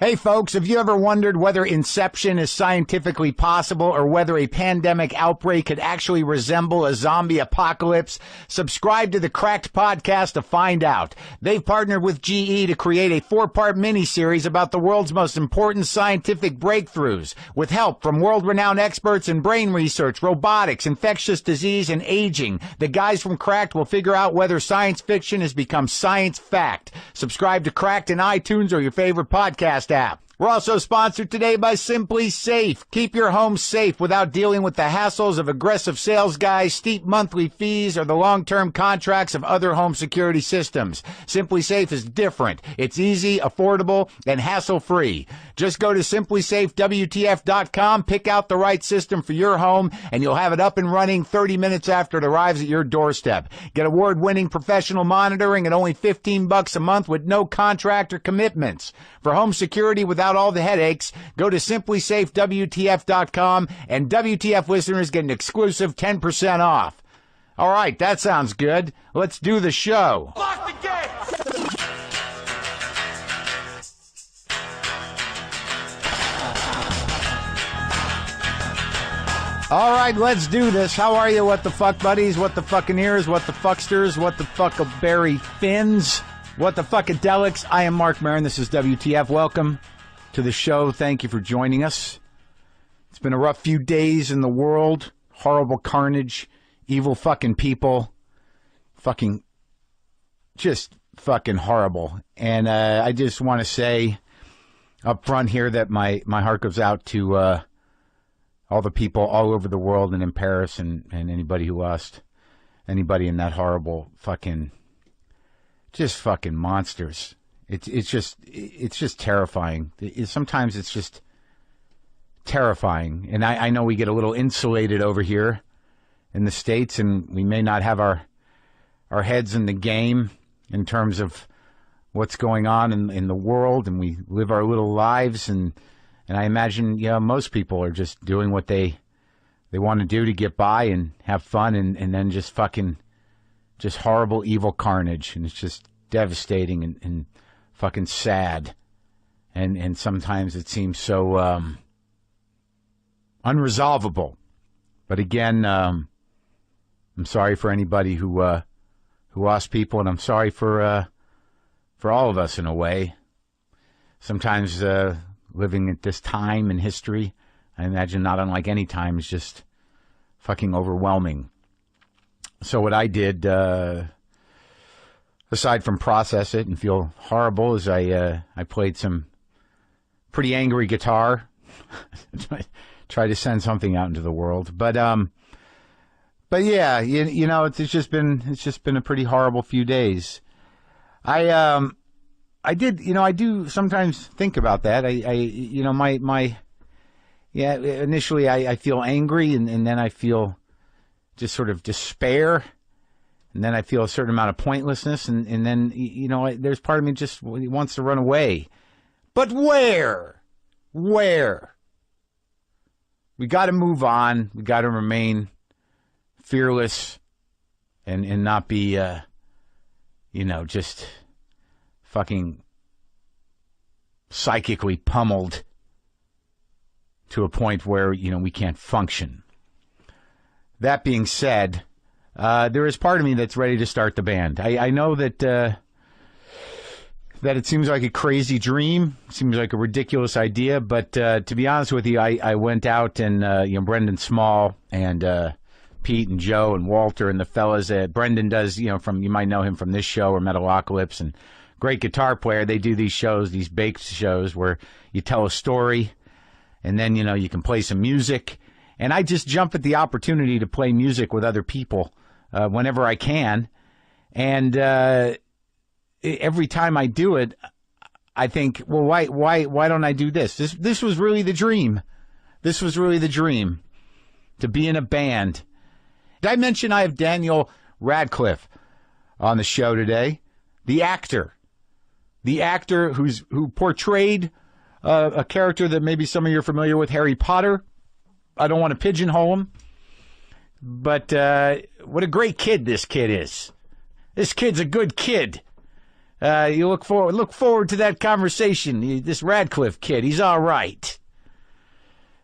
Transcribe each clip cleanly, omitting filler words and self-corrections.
Hey folks, have you ever wondered whether inception is scientifically possible or whether a pandemic outbreak could actually resemble a zombie apocalypse? Subscribe to the Cracked podcast to find out. They've partnered with GE to create a 4-part miniseries about the world's most important scientific breakthroughs. With help from world-renowned experts in brain research, robotics, infectious disease, and aging, the guys from Cracked will figure out whether science fiction has become science fact. Subscribe to Cracked in iTunes or your favorite podcast app. We're also sponsored today by Simply Safe. Keep your home safe without dealing with the hassles of aggressive sales guys, steep monthly fees, or the long-term contracts of other home security systems. Simply Safe is different. It's easy, affordable, and hassle-free. Just go to simplysafewtf.com, pick out the right system for your home, and you'll have it up and running 30 minutes after it arrives at your doorstep. Get award-winning professional monitoring at only $15 a month with no contract or commitments. For home security without all the headaches, go to simplysafewtf.com, and WTF listeners get an exclusive 10% off. All right, that sounds good. Let's do the show. Lock the gate! All right, let's do this. How are you, what the fuck buddies, what the fucking ears, what the fucksters, what the fuckleberry fins, what the fuckadelics? I am Marc Maron. This is WTF. Welcome to the show. Thank you for joining us. It's been a rough few days in the world. Horrible carnage, evil fucking people, just fucking horrible. And I just want to say up front here that my heart goes out to all the people all over the world and in Paris and anybody who lost anybody in that horrible fucking monsters. It's just terrifying. Sometimes it's just terrifying. And I know we get a little insulated over here in the States, and we may not have our heads in the game in terms of what's going on in the world, and we live our little lives, and I imagine, most people are just doing what they want to do to get by and have fun, and then just horrible, evil carnage, and it's just devastating and fucking sad, and sometimes it seems so unresolvable. But again, I'm sorry for anybody who lost people, and I'm sorry for all of us in a way. Sometimes living at this time in history, I imagine not unlike any time, is just fucking overwhelming. So what I did, aside from process it and feel horrible, is I played some pretty angry guitar, try to send something out into the world. But yeah, it's just been a pretty horrible few days. I do sometimes think about that. Initially I feel angry, and then I feel just sort of despair, and then I feel a certain amount of pointlessness, and then, there's part of me just wants to run away. But where? We got to move on. We got to remain fearless and not be, just fucking psychically pummeled to a point where, we can't function. That being said, there is part of me that's ready to start the band. I know that it seems like a crazy dream, seems like a ridiculous idea, but to be honest with you, I went out and, Brendan Small and Pete and Joe and Walter and the fellas, Brendan does, you might know him from this show or Metalocalypse, and great guitar player. They do these shows, these baked shows, where you tell a story, and then, you can play some music. And I just jump at the opportunity to play music with other people whenever I can. And every time I do it, I think, well, why don't I do this? This was really the dream. This was really the dream, to be in a band. Did I mention I have Daniel Radcliffe on the show today? The actor who portrayed a character that maybe some of you are familiar with, Harry Potter. I don't want to pigeonhole him, but what a great kid this kid is. This kid's a good kid. You look forward to that conversation. This Radcliffe kid, he's all right.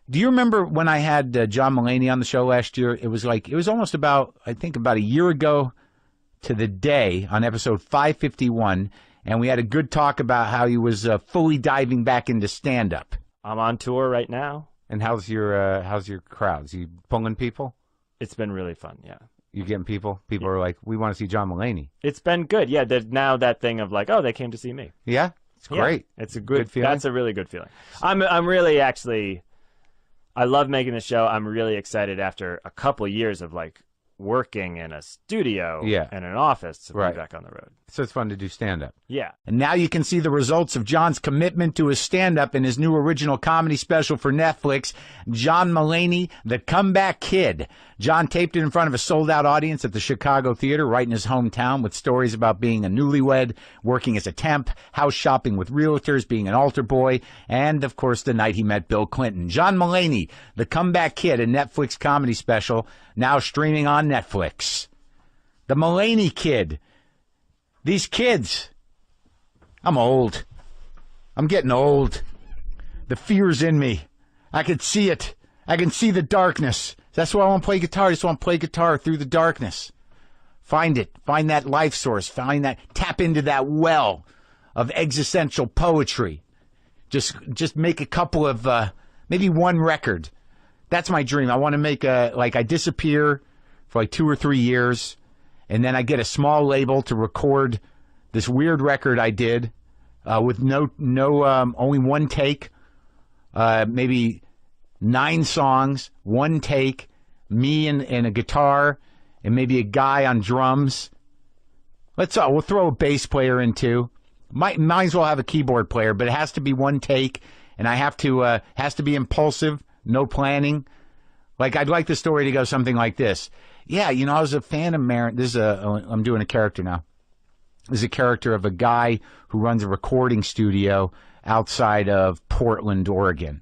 Do you remember when I had John Mulaney on the show last year? It was almost about a year ago to the day on episode 551, and we had a good talk about how he was fully diving back into stand-up. I'm on tour right now. And how's your crowds? You pulling people? It's been really fun, yeah. You getting people? People are like, we want to see John Mulaney. It's been good, yeah. There's now that thing of like, oh, they came to see me. Yeah, it's great. Yeah, it's a good feeling. That's a really good feeling. I'm really actually, I love making the show. I'm really excited after a couple years of like working in a studio and an office to be back on the road. So it's fun to do stand-up. Yeah. And now you can see the results of John's commitment to his stand-up in his new original comedy special for Netflix, John Mulaney, The Comeback Kid. John taped it in front of a sold-out audience at the Chicago Theater right in his hometown with stories about being a newlywed, working as a temp, house shopping with realtors, being an altar boy, and, of course, the night he met Bill Clinton. John Mulaney, The Comeback Kid, a Netflix comedy special, now streaming on Netflix. The Mulaney Kid. These kids. I'm old. I'm getting old. The fear's in me. I can see it. I can see the darkness. That's why I want to play guitar. I just want to play guitar through the darkness. Find it. Find that life source. Tap into that well of existential poetry. Just make a couple of, maybe one record. That's my dream. I want to make I disappear for like 2 or 3 years, and then I get a small label to record this weird record I did with only one take, maybe 9 songs, one take, me and a guitar, and maybe a guy on drums. We'll throw a bass player in too. Might as well have a keyboard player, but it has to be one take, and I have to has to be impulsive, no planning. Like I'd like the story to go something like this. Yeah, I was a fan of Maron. I'm doing a character now. This is a character of a guy who runs a recording studio outside of Portland, Oregon.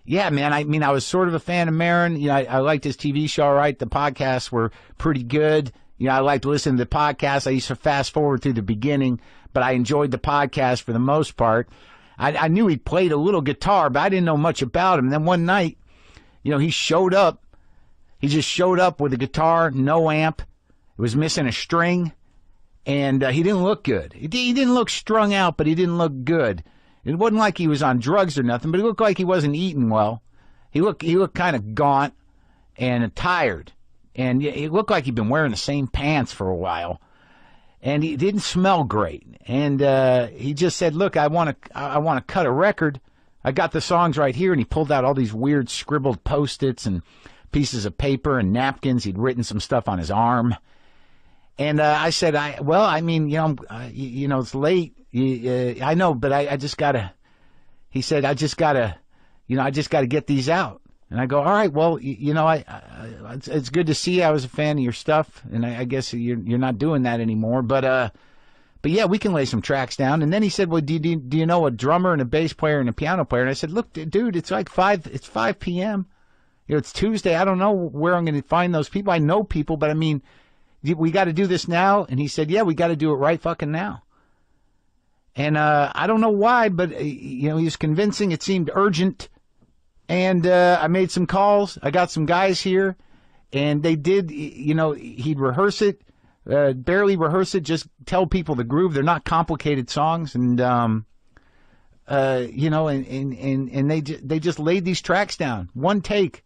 Yeah, man, I was sort of a fan of Maron. I liked his TV show, all right? The podcasts were pretty good. I liked to listen to the podcast. I used to fast forward through the beginning, but I enjoyed the podcast for the most part. I knew he played a little guitar, but I didn't know much about him. And then one night, he showed up. He just showed up with a guitar, no amp. It was missing a string, and he didn't look good. He didn't look strung out, but he didn't look good. It wasn't like he was on drugs or nothing, but it looked like he wasn't eating well. He looked kind of gaunt and tired, and it looked like he'd been wearing the same pants for a while. And he didn't smell great. And he just said, "Look, I want to cut a record. I got the songs right here." And he pulled out all these weird scribbled Post-its and pieces of paper and napkins. He'd written some stuff on his arm. And I said, it's late. I know, but I just gotta. He said, I just gotta get these out. And I go, all right, well, it's good to see. I was a fan of your stuff, and I guess you're not doing that anymore. But yeah, we can lay some tracks down. And then he said, well, do you know a drummer and a bass player and a piano player? And I said, look, dude, it's like 5 p.m. It's Tuesday. I don't know where I'm going to find those people. I know people, but we got to do this now. And he said, yeah, we got to do it right fucking now. And I don't know why, but he was convincing. It seemed urgent. And I made some calls. I got some guys here, and they did. He'd rehearse it, barely rehearse it. Just tell people the groove. They're not complicated songs, and and they just laid these tracks down, one take,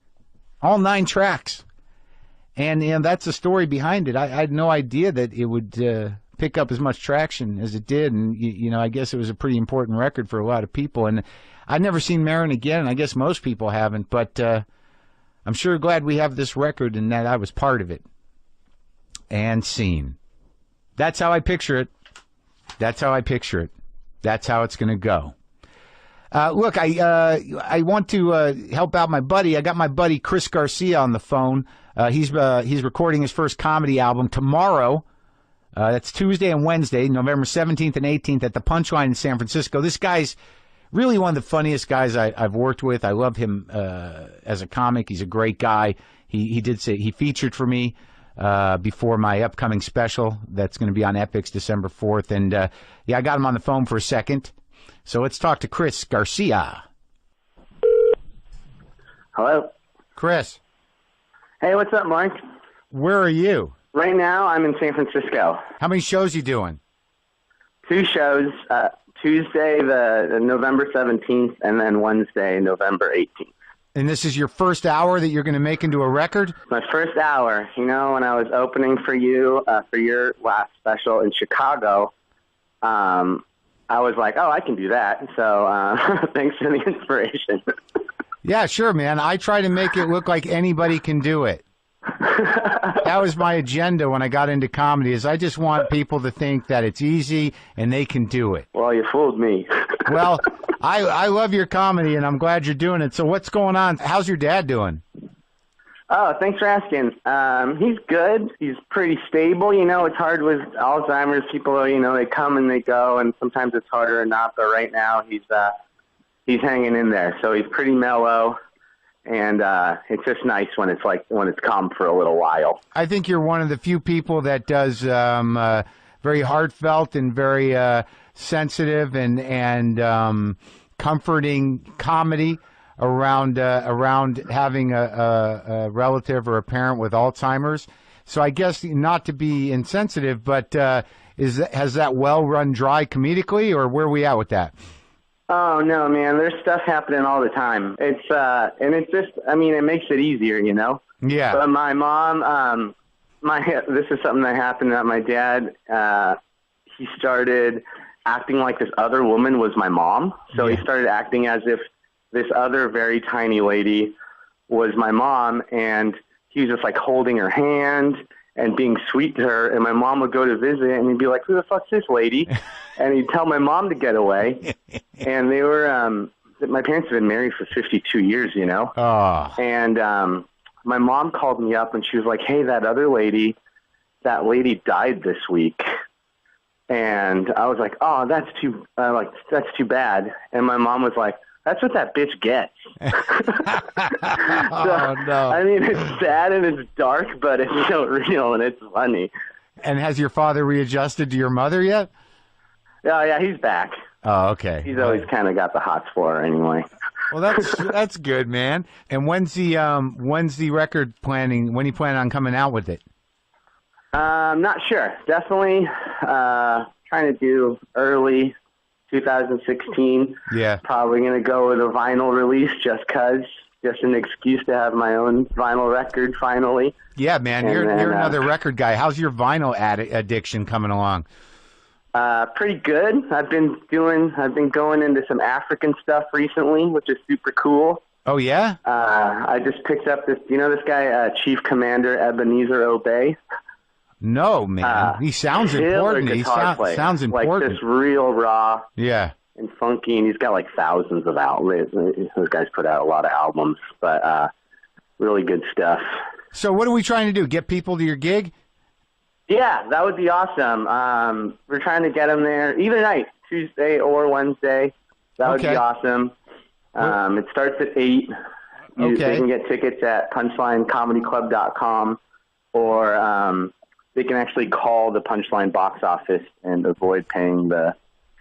all 9 tracks, and that's the story behind it. I had no idea that it would pick up as much traction as it did, and I guess it was a pretty important record for a lot of people. And I've never seen Maron again, and I guess most people haven't, but I'm sure glad we have this record and that I was part of it. And scene. That's how I picture it. That's how I picture it. That's how it's going to go. Look, I want to help out my buddy. I got my buddy Chris Garcia on the phone. He's recording his first comedy album tomorrow. That's Tuesday and Wednesday, November 17th and 18th at the Punchline in San Francisco. This guy's really one of the funniest guys I've worked with. I love him as a comic. He's a great guy. He featured for me before my upcoming special that's going to be on Epix December 4th. And, yeah, I got him on the phone for a second. So let's talk to Chris Garcia. Hello? Chris. Hey, what's up, Mark? Where are you? Right now, I'm in San Francisco. How many shows you doing? 2 shows, Tuesday, the November 17th, and then Wednesday, November 18th. And this is your first hour that you're going to make into a record? My first hour. You know, when I was opening for you for your last special in Chicago, I was like, oh, I can do that. So thanks for the inspiration. Yeah, sure, man. I try to make it look like anybody can do it. That was my agenda when I got into comedy, is I just want people to think that it's easy and they can do it. Well, you fooled me. Well, I love your comedy, and I'm glad you're doing it. So what's going on? How's your dad doing? Oh, thanks for asking. He's good. He's pretty stable. You know, it's hard with Alzheimer's. People, you know, they come and they go, and sometimes it's harder or not. But right now, he's hanging in there. So he's pretty mellow. And it's just nice when it's calm for a little while. I think you're one of the few people that does very heartfelt and very sensitive and comforting comedy around having a relative or a parent with Alzheimer's. So I guess, not to be insensitive, but has that well run dry comedically, or where are we at with that? Oh, no, man, there's stuff happening all the time. It's and it's just, I mean, it makes it easier, you know? Yeah. But my mom, this is something that happened that my dad, he started acting like this other woman was my mom. So he started acting as if this other very tiny lady was my mom, and he was just like holding her hand and being sweet to her, and my mom would go to visit, and he'd be like, who the fuck's this lady? And he'd tell my mom to get away. And they were, my parents have been married for 52 years, you know? Oh. And my mom called me up, and she was like, hey, that lady died this week. And I was like, oh, that's too bad. And my mom was like, that's what that bitch gets. Oh, no. I mean, it's sad and it's dark, but it's so real and it's funny. And has your father readjusted to your mother yet? Oh, yeah, he's back. Oh, okay. He's always kind of got the hots for her anyway. Well, that's good, man. And when's the record planning? When are you planning on coming out with it? Not sure. Definitely trying to do early 2016. Yeah. Probably going to go with a vinyl release just an excuse to have my own vinyl record finally. Yeah, man, you're another record guy. How's your vinyl addiction coming along? Pretty good. I've been going into some African stuff recently, which is super cool. Oh, yeah? I just picked up this guy, Chief Commander Ebenezer Obey? No, man. He sounds important. He sounds important. Like this real raw. Yeah. And funky, and he's got like thousands of outlets. Those guys put out a lot of albums, but really good stuff. So what are we trying to do? Get people to your gig? Yeah, that would be awesome. We're trying to get them there either night, Tuesday or Wednesday. That would be awesome. It starts at 8. They can get tickets at punchlinecomedyclub.com, or they can actually call the Punchline box office and avoid paying the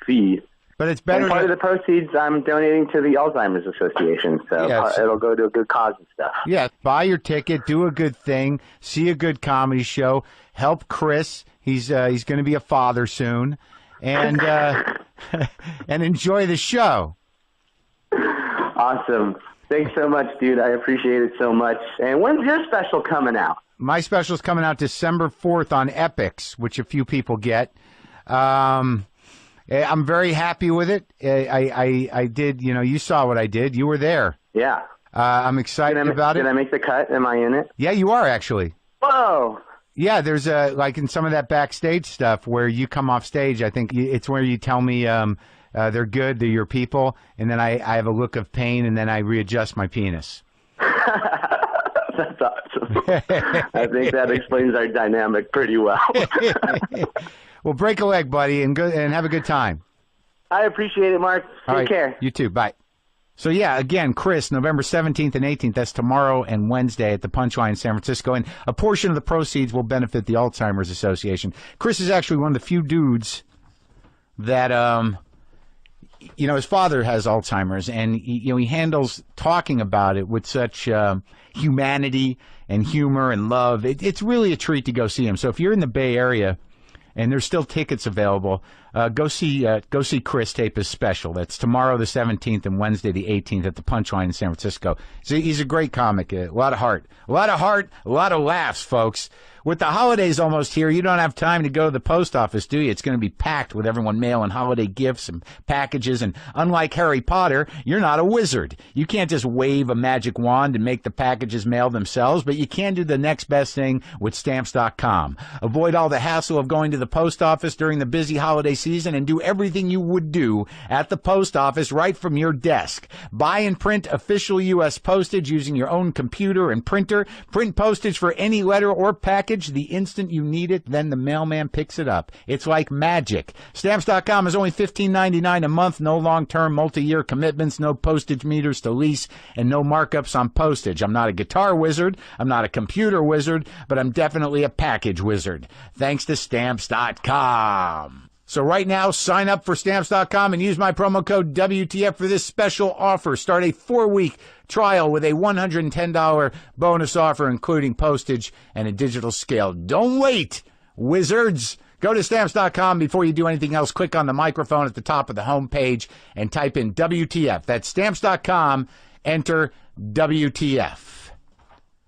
fee. But it's better. And part of the proceeds I'm donating to the Alzheimer's Association, so it'll go to a good cause and stuff. Yeah, buy your ticket, do a good thing, see a good comedy show, help Chris. He's going to be a father soon, and and enjoy the show. Awesome. Thanks so much, dude. I appreciate it so much. And when's your special coming out? My special's coming out December 4th on Epix, which a few people get. I'm very happy with it. I did, you saw what I did. You were there. Yeah. I'm excited about it. Did I make the cut? Am I in it? Yeah, you are actually. Whoa. Yeah, there's like in some of that backstage stuff where you come off stage, I think it's where you tell me they're good, they're your people, and then I have a look of pain, and then I readjust my penis. That's awesome. I think that explains our dynamic pretty well. Well, break a leg, buddy, and have a good time. I appreciate it, Mark. Take care. You too. Bye. So, yeah, again, Chris, November 17th and 18th, that's tomorrow and Wednesday at the Punchline in San Francisco, and a portion of the proceeds will benefit the Alzheimer's Association. Chris is actually one of the few dudes that, his father has Alzheimer's, and he handles talking about it with such humanity and humor and love. It's really a treat to go see him. So if you're in the Bay Area, and there's still tickets available, go see Chris tape his special. That's tomorrow the 17th and Wednesday the 18th at the Punchline in San Francisco. He's a great comic. A lot of heart. A lot of laughs, folks. With the holidays almost here, you don't have time to go to the post office, do you? It's going to be packed with everyone mailing holiday gifts and packages. And unlike Harry Potter, you're not a wizard. You can't just wave a magic wand and make the packages mail themselves, but you can do the next best thing with Stamps.com. Avoid all the hassle of going to the post office during the busy holiday season and do everything you would do at the post office right from your desk. Buy and print official U.S. postage using your own computer and printer. Print postage for any letter or package the instant you need it, then the mailman picks it up. It's like magic. Stamps.com is only $15.99 a month, no long-term multi-year commitments, no postage meters to lease, and no markups on postage. I'm not a guitar wizard, I'm not a computer wizard, but I'm definitely a package wizard. Thanks to Stamps.com. So right now, sign up for Stamps.com and use my promo code WTF for this special offer. Start a 4-week trial with a $110 bonus offer, including postage and a digital scale. Don't wait, wizards. Go to Stamps.com before you do anything else. Click on the microphone at the top of the homepage and type in WTF. That's Stamps.com. Enter WTF.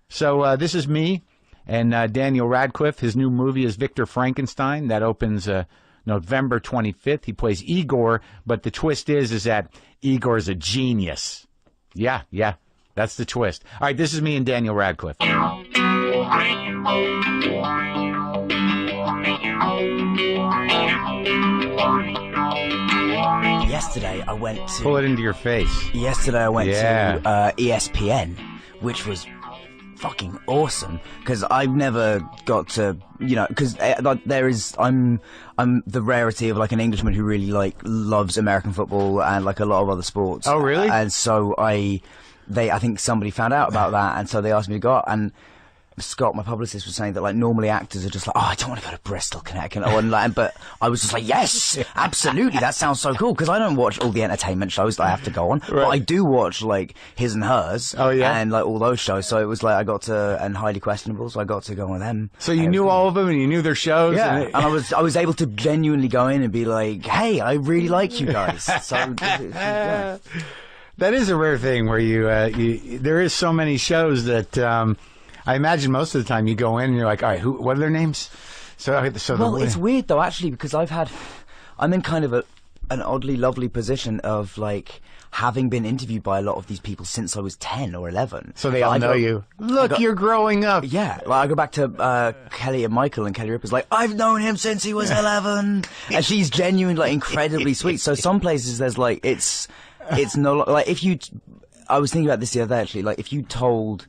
So this is me and Daniel Radcliffe. His new movie is Victor Frankenstein. That opens November 25th. He plays Igor, but the twist is that Igor's a genius. Yeah, that's the twist. All right, this is me and Daniel Radcliffe. Yesterday I went to... Pull it into your face. Yesterday I went to ESPN, which was fucking awesome, because I've never got to, because I'm the rarity of like an Englishman who really like loves American football and like a lot of other sports. Oh, really? And so I think somebody found out about that, and so they asked me to go out, and Scott, my publicist, was saying that like normally actors are just like, oh, I don't want to go to Bristol, Connecticut, but I was just like, yes, absolutely, that sounds so cool, because I don't watch all the entertainment shows that I have to go on, but I do watch like His and Hers, and like all those shows. So it was like and Highly Questionable, so I got to go on them. So you knew all of them, and you knew their shows. Yeah, and I was able to genuinely go in and be like, hey, I really like you guys. So yeah. That is a rare thing where there is so many shows that. I imagine most of the time you go in and you're like, all right, what are their names? Well, it's weird though, actually, because I'm in kind of an oddly lovely position of like having been interviewed by a lot of these people since I was 10 or 11. So they all know you. Look, you're growing up. Yeah, like I go back to Kelly and Michael, and Kelly Ripa's like, I've known him since he was 11, and she's genuinely like incredibly sweet. So some places there's like it's no like I was thinking about this the other day actually, like if you told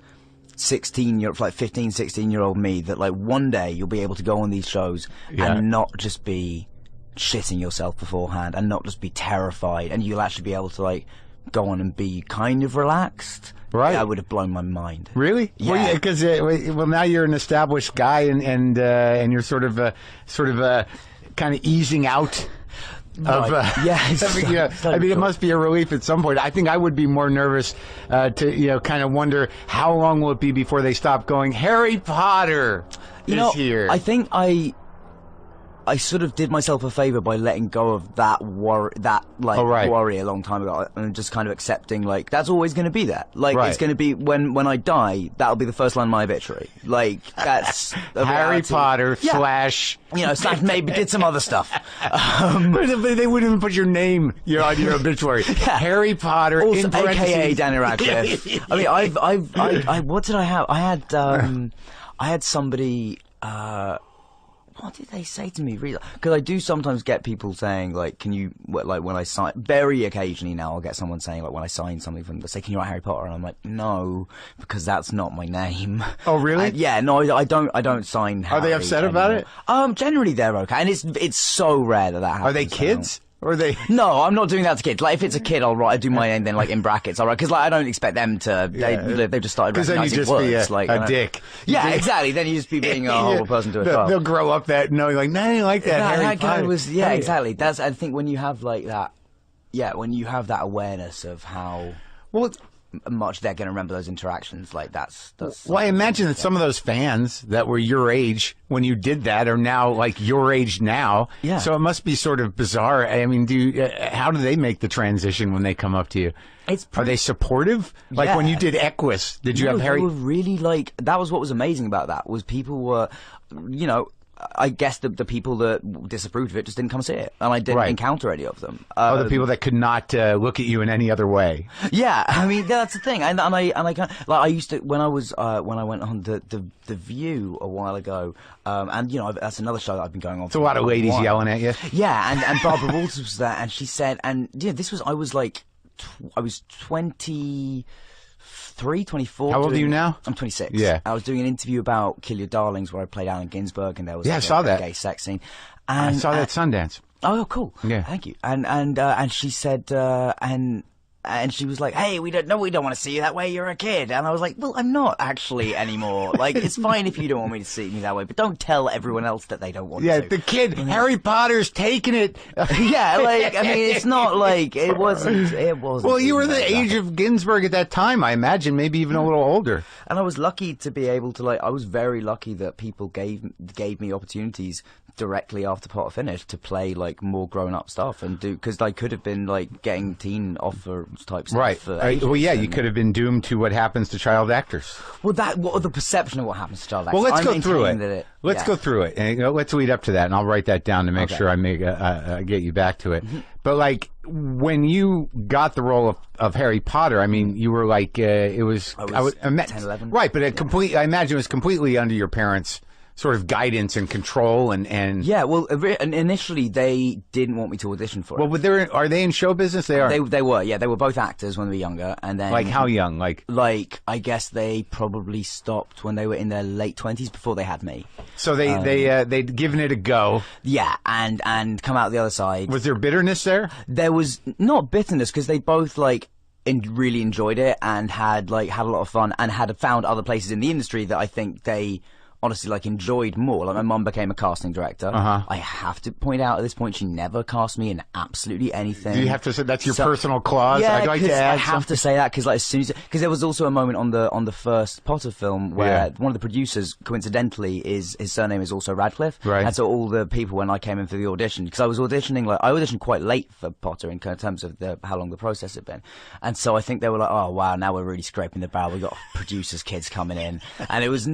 15, 16-year-old me that like one day you'll be able to go on these shows and not just be shitting yourself beforehand and not just be terrified, and you'll actually be able to like go on and be kind of relaxed, right? That would have blown my mind. Really? Yeah. Because now you're an established guy and you're sort of kind of easing out. It must be a relief at some point. I think I would be more nervous to kind of wonder how long will it be before they stop going, Harry Potter is here. I think I sort of did myself a favor by letting go of that worry a long time ago, and just kind of accepting like that's always going to be there. Like it's going to be when I die, that'll be the first line of my obituary. Like that's Harry Potter slash maybe did some other stuff. But they wouldn't even put your name on your obituary. Harry Potter, also, AKA Daniel Radcliffe. I mean, I what did I have? I had somebody. What did they say to me? Because I do sometimes get people saying, like, can you, like, when I sign, very occasionally now, I'll get someone saying, like, when I sign something from them, they say, can you write Harry Potter? And I'm like, no, because that's not my name. Oh, really? No, I don't sign Harry. Are they upset about it? Generally they're okay. And it's so rare that happens. Are they kids? Or they? No, I'm not doing that to kids. Like, if it's a kid, I do my name then, like, in brackets, all right? Because, like, I don't expect them to, they've just started recognizing words. Because then you just like, be a dick. Yeah, exactly. Then you just be being a horrible person to a child. They'll grow up knowing, like, no, I didn't like that. Harry guy Potter. exactly. I think when you have, like, that, when you have that awareness of how much they're going to remember those interactions, like, that's well, I imagine that some of those fans that were your age when you did that are now like your age now. Yeah. So it must be sort of bizarre. I mean, how do they make the transition when they come up to you? Are they supportive? Like when you did Equus, did you have Harry? They were really like, that was what was amazing about that, was people were, you know, I guess the people that disapproved of it just didn't come see it, and I didn't encounter any of them. The people that could not look at you in any other way. Yeah, I mean that's the thing, and I kind of, like, I used to when I went on the View a while ago, and you know that's another show that I've been going on. It's a lot of ladies yelling at you. Yeah, and Barbara Walters was there, and she said, and yeah, I was 23, 24. How old are you now? I'm 26. Yeah. I was doing an interview about Kill Your Darlings where I played Allen Ginsberg, and there was I saw that gay sex scene. And I saw that at Sundance. Oh, cool. Yeah. Thank you. And she said, and she was like, "Hey, we don't want to see you that way. You're a kid." And I was like, "Well, I'm not actually anymore. Like, it's fine if you don't want me to see me that way, but don't tell everyone else that they don't want to." Yeah, the kid, Harry Potter's taking it. Yeah, like, I mean, it's not like it wasn't. Well, you were the age of Ginsberg at that time, I imagine, maybe even a little older. And I was lucky to be able to, like, I was very lucky that people gave me opportunities directly after Potter finished to play like more grown-up stuff and do, because I could have been like getting teen offer type stuff. Right. For ages, well, yeah, you could have been doomed to what happens to child actors. Well, what the perception of what happens to child actors. Well, let's go through it. Let's go through it, and let's lead up to that, and I'll write that down to make sure I get you back to it. But like when you got the role of Harry Potter, I mean, you were like it was. I was 10, 11. Right, but I imagine it was completely under your parents' sort of guidance and control and yeah, well, initially they didn't want me to audition for it. Well, are they in show business? They are. They were, yeah. They were both actors when they were younger, and then like how young? Like I guess they probably stopped when they were in their late 20s before they had me. So they'd given it a go. Yeah, and come out the other side. Was there bitterness there? There was not bitterness because they both like really enjoyed it and had a lot of fun and had found other places in the industry that I think they honestly like enjoyed more. Like my mum became a casting director. I have to point out at this point she never cast me in absolutely anything. Do you have to say that's your personal clause? Yeah, I'd like to add I have to say that because like as soon as there was also a moment on the first Potter film where one of the producers coincidentally his surname is also Radcliffe. Right. And so all the people when I came in for the audition, because I was auditioning I auditioned quite late for Potter in terms of how long the process had been, and so I think they were like, oh wow, now we're really scraping the barrel. We got producers' kids coming in, and it was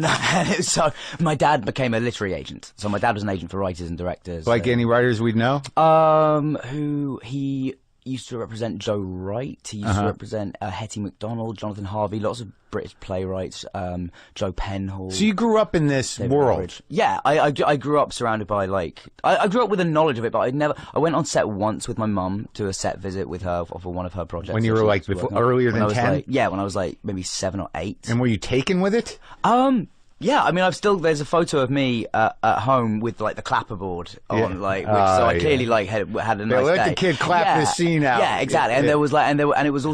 so. My dad became a literary agent, so my dad was an agent for writers and directors. Like any writers we'd know? Who he used to represent Joe Wright. He used to represent Hetty MacDonald, Jonathan Harvey, lots of British playwrights, Joe Penhall. So you grew up in this world? Bridge. Yeah, I grew up surrounded by I grew up with a knowledge of it, but I went on set once with my mum to a set visit with her for one of her projects. When you were like earlier than 10? Yeah, when I was like maybe 7 or 8. And were you taken with it? Yeah, I mean, there's a photo of me at home with like the clapperboard on, so I clearly had a nice let day. the kid clap this scene out. Yeah, exactly. And there was and it was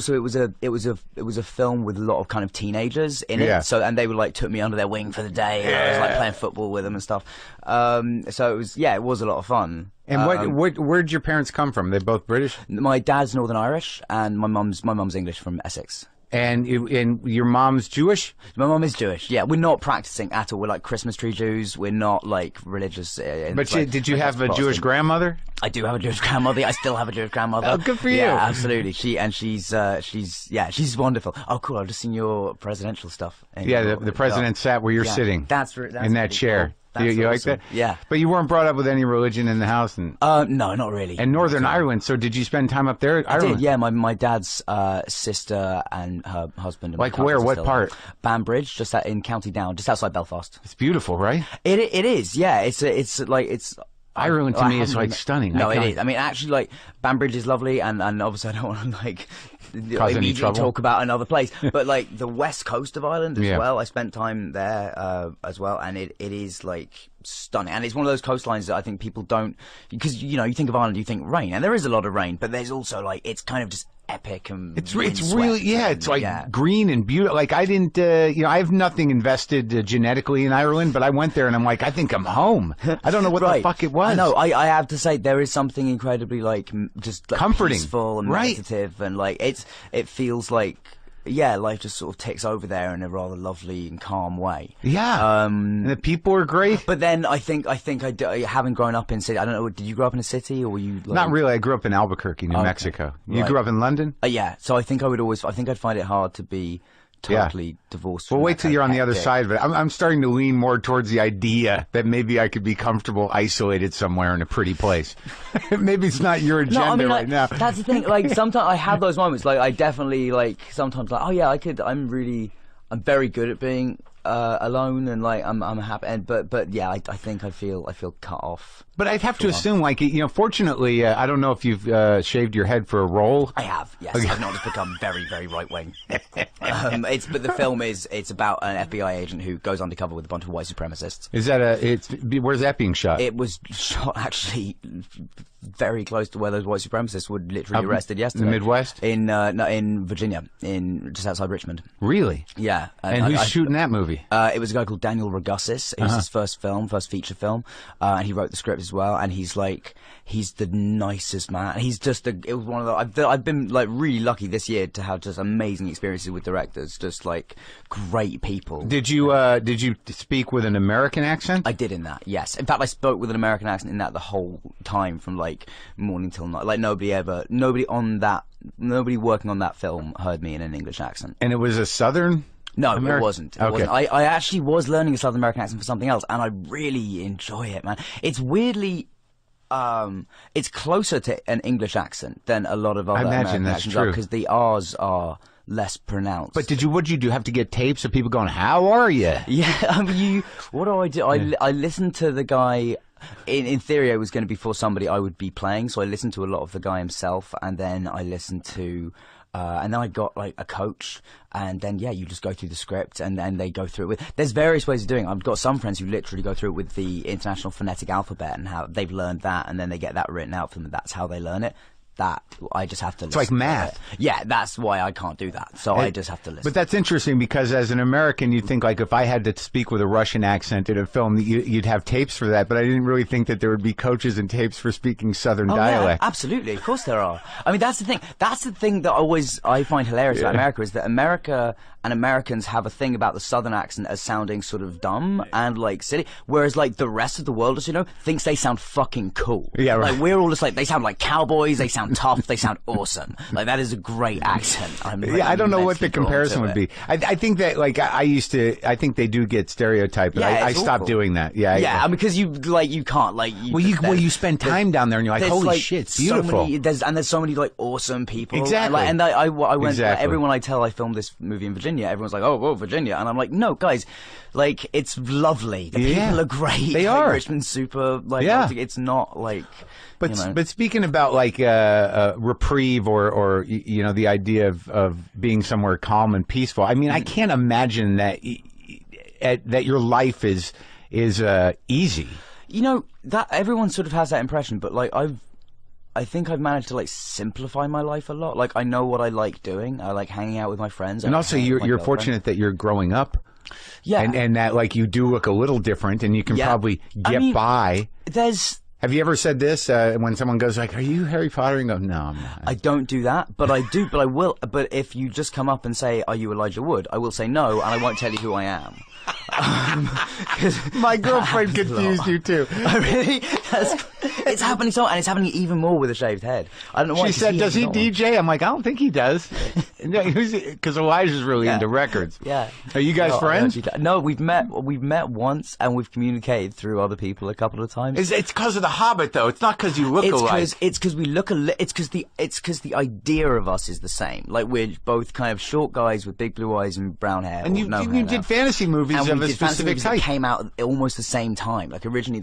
a film with a lot of kind of teenagers in it. So and they were took me under their wing for the day. And I was like playing football with them and stuff. So it was a lot of fun. And where'd your parents come from? They're both British? My dad's Northern Irish, and my mum's English from Essex. And your mom's Jewish? My mom is Jewish. Yeah, we're not practicing at all. We're like Christmas tree Jews. We're not like religious. But did you have a Jewish grandmother? I do have a Jewish grandmother. I still have a Jewish grandmother. Oh, good for you. Yeah, absolutely. She's wonderful. Oh, cool. I've just seen your presidential stuff. The president sat where you're sitting. That's in that chair. Cool. You like awesome. that? Yeah. But you weren't brought up with any religion in the house? No, not really. And Northern Ireland, so did you spend time up there? I did, yeah. My dad's sister and her husband. And like where? What part? Banbridge, just in County Down, just outside Belfast. It's beautiful, right? It is, yeah. It's Ireland to me is like stunning. No, it is. I mean, actually, like Banbridge is lovely, and obviously I don't want to like immediately talk about another place, but like the west coast of Ireland as well. I spent time there as well, and it is like stunning, and it's one of those coastlines that I think people don't, because you know, you think of Ireland, you think rain, and there is a lot of rain, but there's also like it's kind of just epic and it's really it's like green and beautiful. Like I didn't I have nothing invested genetically in Ireland, but I went there and I'm like, I think I'm home. I don't know what the fuck it was. No, I have to say there is something incredibly like just like comforting, peaceful and meditative, and like it feels like life just sort of takes over there in a rather lovely and calm way. Yeah, and the people are great. But then I think having grown up in city, I don't know, did you grow up in a city or were you? Like... Not really. I grew up in Albuquerque, New Mexico. You grew up in London? Yeah. So I think I'd find it hard to be totally divorced. Well, wait till you're on the other side of it. I'm starting to lean more towards the idea that maybe I could be comfortable isolated somewhere in a pretty place. Maybe it's not your agenda right now. That's the thing. Like sometimes I have those moments. Like I definitely like sometimes like, oh yeah, I'm very good at being alone, and like I'm happy. And but yeah, I think I feel cut off. But I'd have to assume, like, fortunately, I don't know if you've shaved your head for a role. I have, yes. Okay. I've not just become very, very right wing. But the film it's about an FBI agent who goes undercover with a bunch of white supremacists. Is that where's that being shot? It was shot actually very close to where those white supremacists were literally arrested yesterday. In the Midwest? In Virginia, just outside Richmond. Really? Yeah. And who's shooting that movie? It was a guy called Daniel Ragussis. It was his first feature film, and he wrote the script as well. And he's the nicest man. It was one of the. I've been like really lucky this year to have just amazing experiences with directors, just like great people. Did you speak with an American accent? I did in that, yes. In fact, I spoke with an American accent in that the whole time, from like morning till night. Like nobody working on that film heard me in an English accent. And it was a Southern. No, it wasn't. I actually was learning a Southern American accent for something else, and I really enjoy it, man. It's weirdly, it's closer to an English accent than a lot of other American accents are, because the R's are less pronounced. But what'd you do? Have to get tapes of people going, "How are you?" Yeah, I mean, what do? I listened to the guy. In theory, I was going to be for somebody I would be playing, so I listened to a lot of the guy himself, and then I listened to. And then I got like a coach, and then you just go through the script, and then they go through it with. There's various ways of doing it. I've got some friends who literally go through it with the International Phonetic Alphabet, and how they've learned that, and then they get that written out for them. That's how they learn it. That I just have to listen. It's like math. Yeah, that's why I can't do that. So I just have to listen. But that's interesting, because as an American, you'd think like if I had to speak with a Russian accent in a film, you'd have tapes for that. But I didn't really think that there would be coaches and tapes for speaking Southern dialect. Yeah, absolutely, of course there are. I mean, that's the thing. That's the thing that I find hilarious about America, is that America and Americans have a thing about the Southern accent as sounding sort of dumb and like silly, whereas like the rest of the world, as you know, thinks they sound fucking cool. Yeah, right. Like we're all just like, they sound like cowboys, they sound tough, they sound awesome. Like that is a great accent. I don't know what the comparison would be. I think that like I think they do get stereotyped, but I stopped doing that. Yeah, I mean, because you can't like. You spend time down there and you're like, holy like shit, it's beautiful. There's so many like awesome people. Exactly. And I went. Like, everyone I tell I filmed this movie in Virginia, everyone's like, oh, Virginia, and I'm like, no, guys, like it's lovely. The people are great. They are. Richmond's super. Like, it's not like. But speaking about like reprieve or the idea of being somewhere calm and peaceful, I mean, I can't imagine that your life is easy. You know, that everyone sort of has that impression, but like I think I've managed to like simplify my life a lot. Like I know what I like doing. I like hanging out with my friends. And also you're fortunate that you're growing up. Yeah. And that like you do look a little different, and you can probably get by. Have you ever said this when someone goes like, "Are you Harry Potter?" and go, "No, I'm not." I don't do that, but I do. But I will. But if you just come up and say, "Are you Elijah Wood?" I will say no, and I won't tell you who I am. My girlfriend confused you too. Really? It's happening so, and it's happening even more with a shaved head. I don't know why. She said, "Does he DJ?" I'm like, "I don't think he does," because Elijah's really into records. Yeah. Are you guys friends? No, we've met once, and we've communicated through other people a couple of times. It's because of The Hobbit, though. It's not because you look alike. It's because we look alike. It's because the idea of us is the same. Like we're both kind of short guys with big blue eyes and brown hair. And you did fantasy movies of a specific type. That came out almost the same time. Like originally,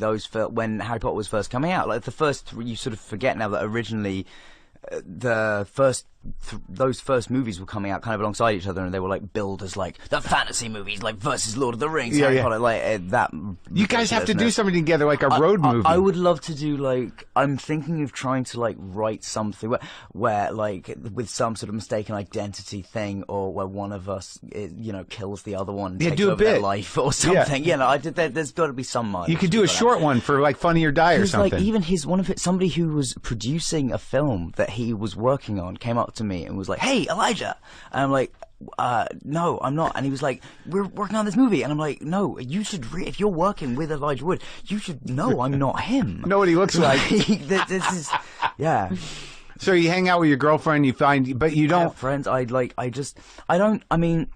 when Harry Potter was first coming out, like the first, you sort of forget now that originally those first movies were coming out kind of alongside each other, and they were like billed as like the fantasy movies, like versus Lord of the Rings. Harry Potter, like that. You guys have to do something together, like a road movie. I would love to do like, I'm thinking of trying to like write something where like with some sort of mistaken identity thing, or where one of us kills the other one, and takes over their life or something. There's got to be some. You could do a short one for like Funny or Die or something. Like even somebody who was producing a film that he was working on came up to me and was like, "Hey, Elijah," and I'm like, "No, I'm not." And he was like, "We're working on this movie," and I'm like, "No, you should. If you're working with Elijah Wood, you should know I'm not him. Know what he looks like." This is, yeah. So you hang out with your girlfriend, but you don't. Friends, I mean,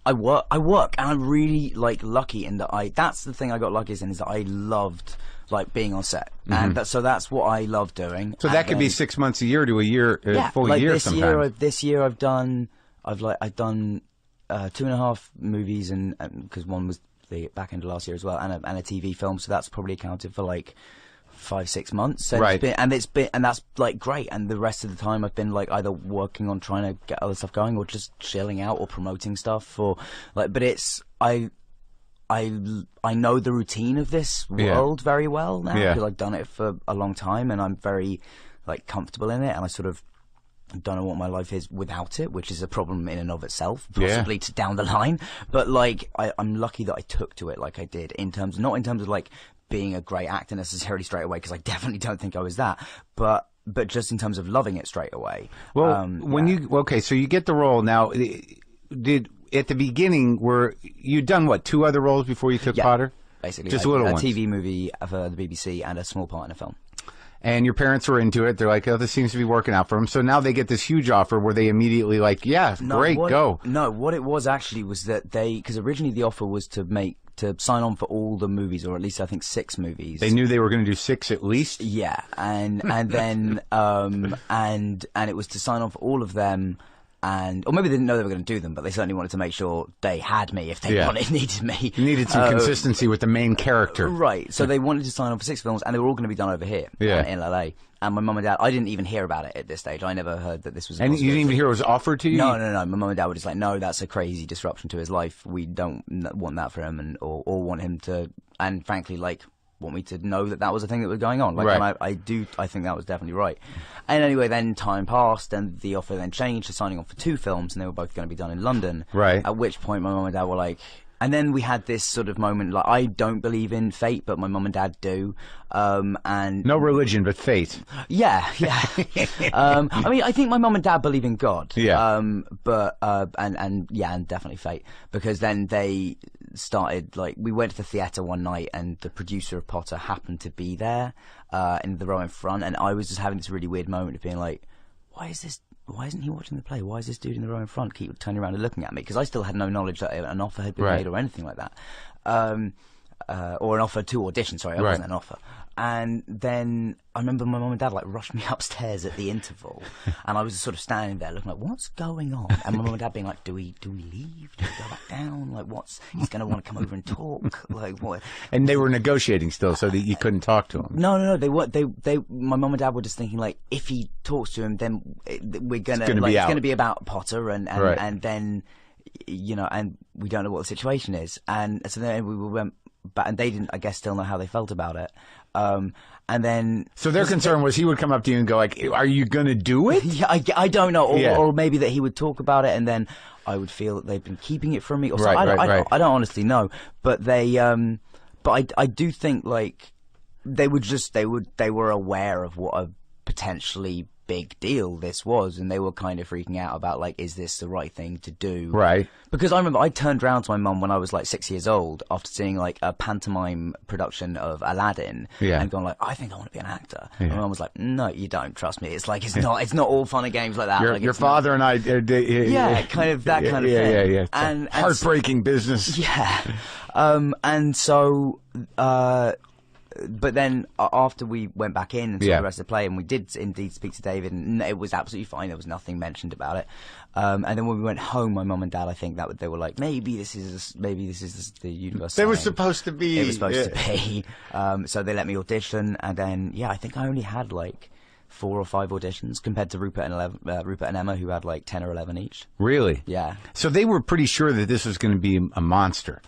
I work, and I'm really like lucky in that that's the thing I got lucky in, is that I loved like being on set, and so that's what I love doing. So that could be 6 months a year to a year, full like year. This year I've done 2.5 movies, and because one was the back end of last year as well, and a TV film, so that's probably accounted for like 5-6 months. So right. And that's like great. And the rest of the time I've been like either working on trying to get other stuff going, or just chilling out, or promoting stuff, or like. But it's I know the routine of this world very well now, because I've done it for a long time, and I'm very like comfortable in it, and I sort of don't know what my life is without it, which is a problem in and of itself, possibly to down the line. But like I'm lucky that I took to it like I did, not in terms of like being a great actor necessarily straight away, because I definitely don't think I was that, but just in terms of loving it straight away. Well, so you get the role now. At the beginning, you'd done what, 2 other roles before you took Potter? Basically, just little ones. A TV movie for the BBC and a small part in a film. And your parents were into it. They're like, "Oh, this seems to be working out for them." So now they get this huge offer. Were they immediately like, "Yeah, great, go"? No, what it was actually was that because originally the offer was to sign on for all the movies, or at least I think 6 movies. They knew they were going to do 6 at least. Yeah, and then and it was to sign on for all of them. Or maybe they didn't know they were going to do them, but they certainly wanted to make sure they had me if they needed me. You needed some consistency with the main character. Right. So they wanted to sign on for 6 films, and they were all going to be done over here in LA. And my mum and dad, I didn't even hear about it at this stage. I never heard that this was a And you didn't even hear it was offered to you? No. My mum and dad were just like, "No, that's a crazy disruption to his life. We don't want that for him, or want him to," and frankly, like, want me to know that was a thing that was going on. Like, right. And I think that was definitely right. And anyway, then time passed, and the offer then changed to signing on for 2 films, and they were both going to be done in London. Right. At which point my mum and dad were like, and then we had this sort of moment, like, I don't believe in fate, but my mum and dad do. And no religion, but fate. Yeah. I mean, I think my mum and dad believe in God. Yeah. And definitely fate, because then they started, like, we went to the theatre one night, and the producer of Potter happened to be there in the row in front, and I was just having this really weird moment of being like, why isn't he watching the play? Why is this dude in the row in front keep turning around and looking at me? Because I still had no knowledge that an offer had been made or anything like that. Or an offer to audition, sorry, it wasn't an offer. And then I remember my mum and dad like rushed me upstairs at the interval, and I was sort of standing there looking like, what's going on? And my mum and dad being like, do we leave? Do we go back down? Like, he's going to want to come over and talk? Like, what? And they were negotiating still, so that you couldn't talk to him. No, they weren't. My mum and dad were just thinking, like, if he talks to him, then it's going to be about Potter, and then, and we don't know what the situation is. And so then we went back, and they didn't, I guess, still know how they felt about it. And then, so their concern was he would come up to you and go like, "Are you going to do it?" Yeah, I don't know, or maybe that he would talk about it, and then I would feel that they've been keeping it from me, or something. I don't honestly know, but they, but I do think like they were aware of what a potentially big deal this was, and they were kind of freaking out about, like, is this the right thing to do? Right. Because I remember I turned around to my mum when I was like 6 years old after seeing like a pantomime production of Aladdin, and gone like, I think I want to be an actor. And my mum was like, no, you don't, trust me. It's like, it's not all fun and games like that. Your father and I kind of that kind of thing. Yeah. And heartbreaking business. Yeah. And so but then after we went back in and saw the rest of the play, and we did indeed speak to David, and it was absolutely fine. There was nothing mentioned about it. And then when we went home, my mum and dad, I think they were like, maybe this is the universe. It was supposed to be. It was supposed to be. So they let me audition, and then I think I only had like 4 or 5 auditions compared to Rupert and Emma, who had like 10 or 11 each. Really? Yeah. So they were pretty sure that this was going to be a monster.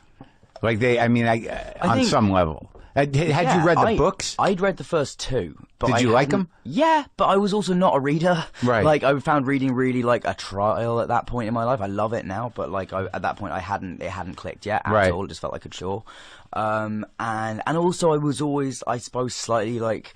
Like on some level. Had you read the books? I'd read the first 2. But Did you like them? Yeah, but I was also not a reader. Right. Like, I found reading really like a trial at that point in my life. I love it now, but like at that point, it hadn't clicked yet at all. It just felt like a chore. And also I was always, I suppose, slightly like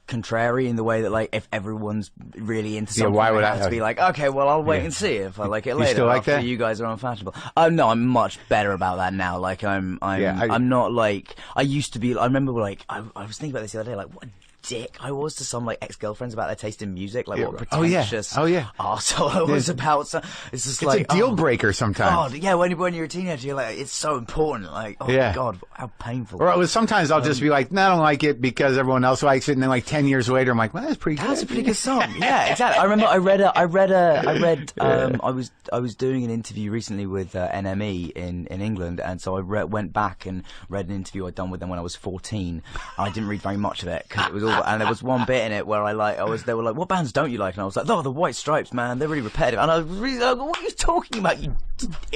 contrary in the way that like if everyone's really into something, why would I have to be like, okay, well I'll wait and see if I like it later. You still like after that? You guys are unfashionable. No, I'm much better about that now. Like I'm not like I used to be. I remember like I was thinking about this the other day. Like what a dick I was to some like ex-girlfriends about their taste in music. Like what a pretentious arsehole I was about. So it's just it's a deal breaker sometimes. God, yeah. When you're a teenager, you're like, it's so important. Like, oh my God, how painful. Or sometimes I'll just be like, no, I don't like it because everyone else likes it, and then like 10 years later, I'm like, well, that's pretty good. That's a pretty good song. Yeah, exactly. I remember I was doing an interview recently with NME in England, and so I went back and read an interview I'd done with them when I was 14. I didn't read very much of it because it was all, and there was one bit in it where they were like, what bands don't you like? And I was like, oh, the White Stripes, man, they're really repetitive. And I was really like, what are you talking about, you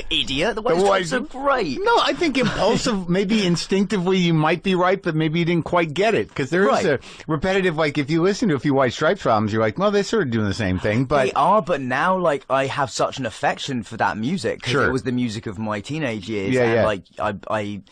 idiot? The White Stripes are great. No, I think impulsive, maybe instinctively you might be right, but maybe you didn't quite get it, because there is a repetitive, like if you listen to a few White Stripes albums, you're like, well, they're sort of doing the same thing. But they are, but now like I have such an affection for that music because it was the music of my teenage years, and like I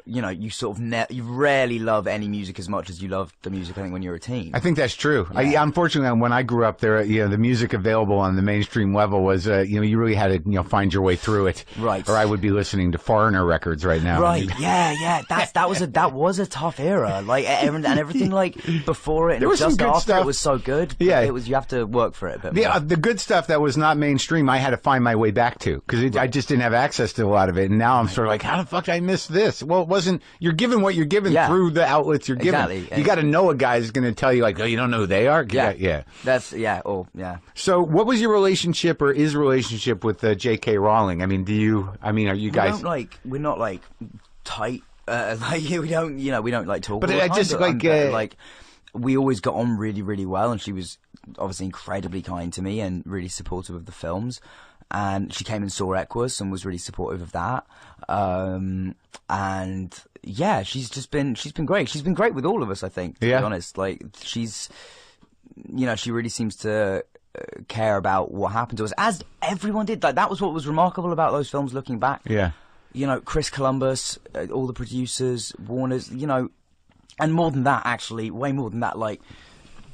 you know, you sort of you rarely love any music as much as you love the music, I think, when you're a teen. I think that's true. Yeah. Unfortunately, when I grew up there, the music available on the mainstream level was, you really had to, find your way through it. Right. Or I would be listening to foreigner records right now. Right. Yeah. That was a tough era. Like, and everything like before it and just after stuff. It was so good. Yeah. It was, you have to work for it a bit more. The good stuff that was not mainstream, I had to find my way back to, because I just didn't have access to a lot of it. And now I'm sort of like, how the fuck did I miss this? Well, it wasn't. You're given what you're given through the outlets you're given. Exactly. You got to know a guy who's going to tell you, like, oh, you don't know who they are? Yeah. So what was your relationship or is relationship with J.K. Rowling? I mean, are you guys... We're not like tight. We don't like talk. But I just like we always got on really, really well, and she was obviously incredibly kind to me and really supportive of the films. And she came and saw Equus and was really supportive of that. And yeah, she's been great. She's been great with all of us, I think, to be honest. Like, she's, she really seems to care about what happened to us, as everyone did. Like, that was what was remarkable about those films looking back. Yeah. Chris Columbus, all the producers, Warner's, and more than that, actually, way more than that, like,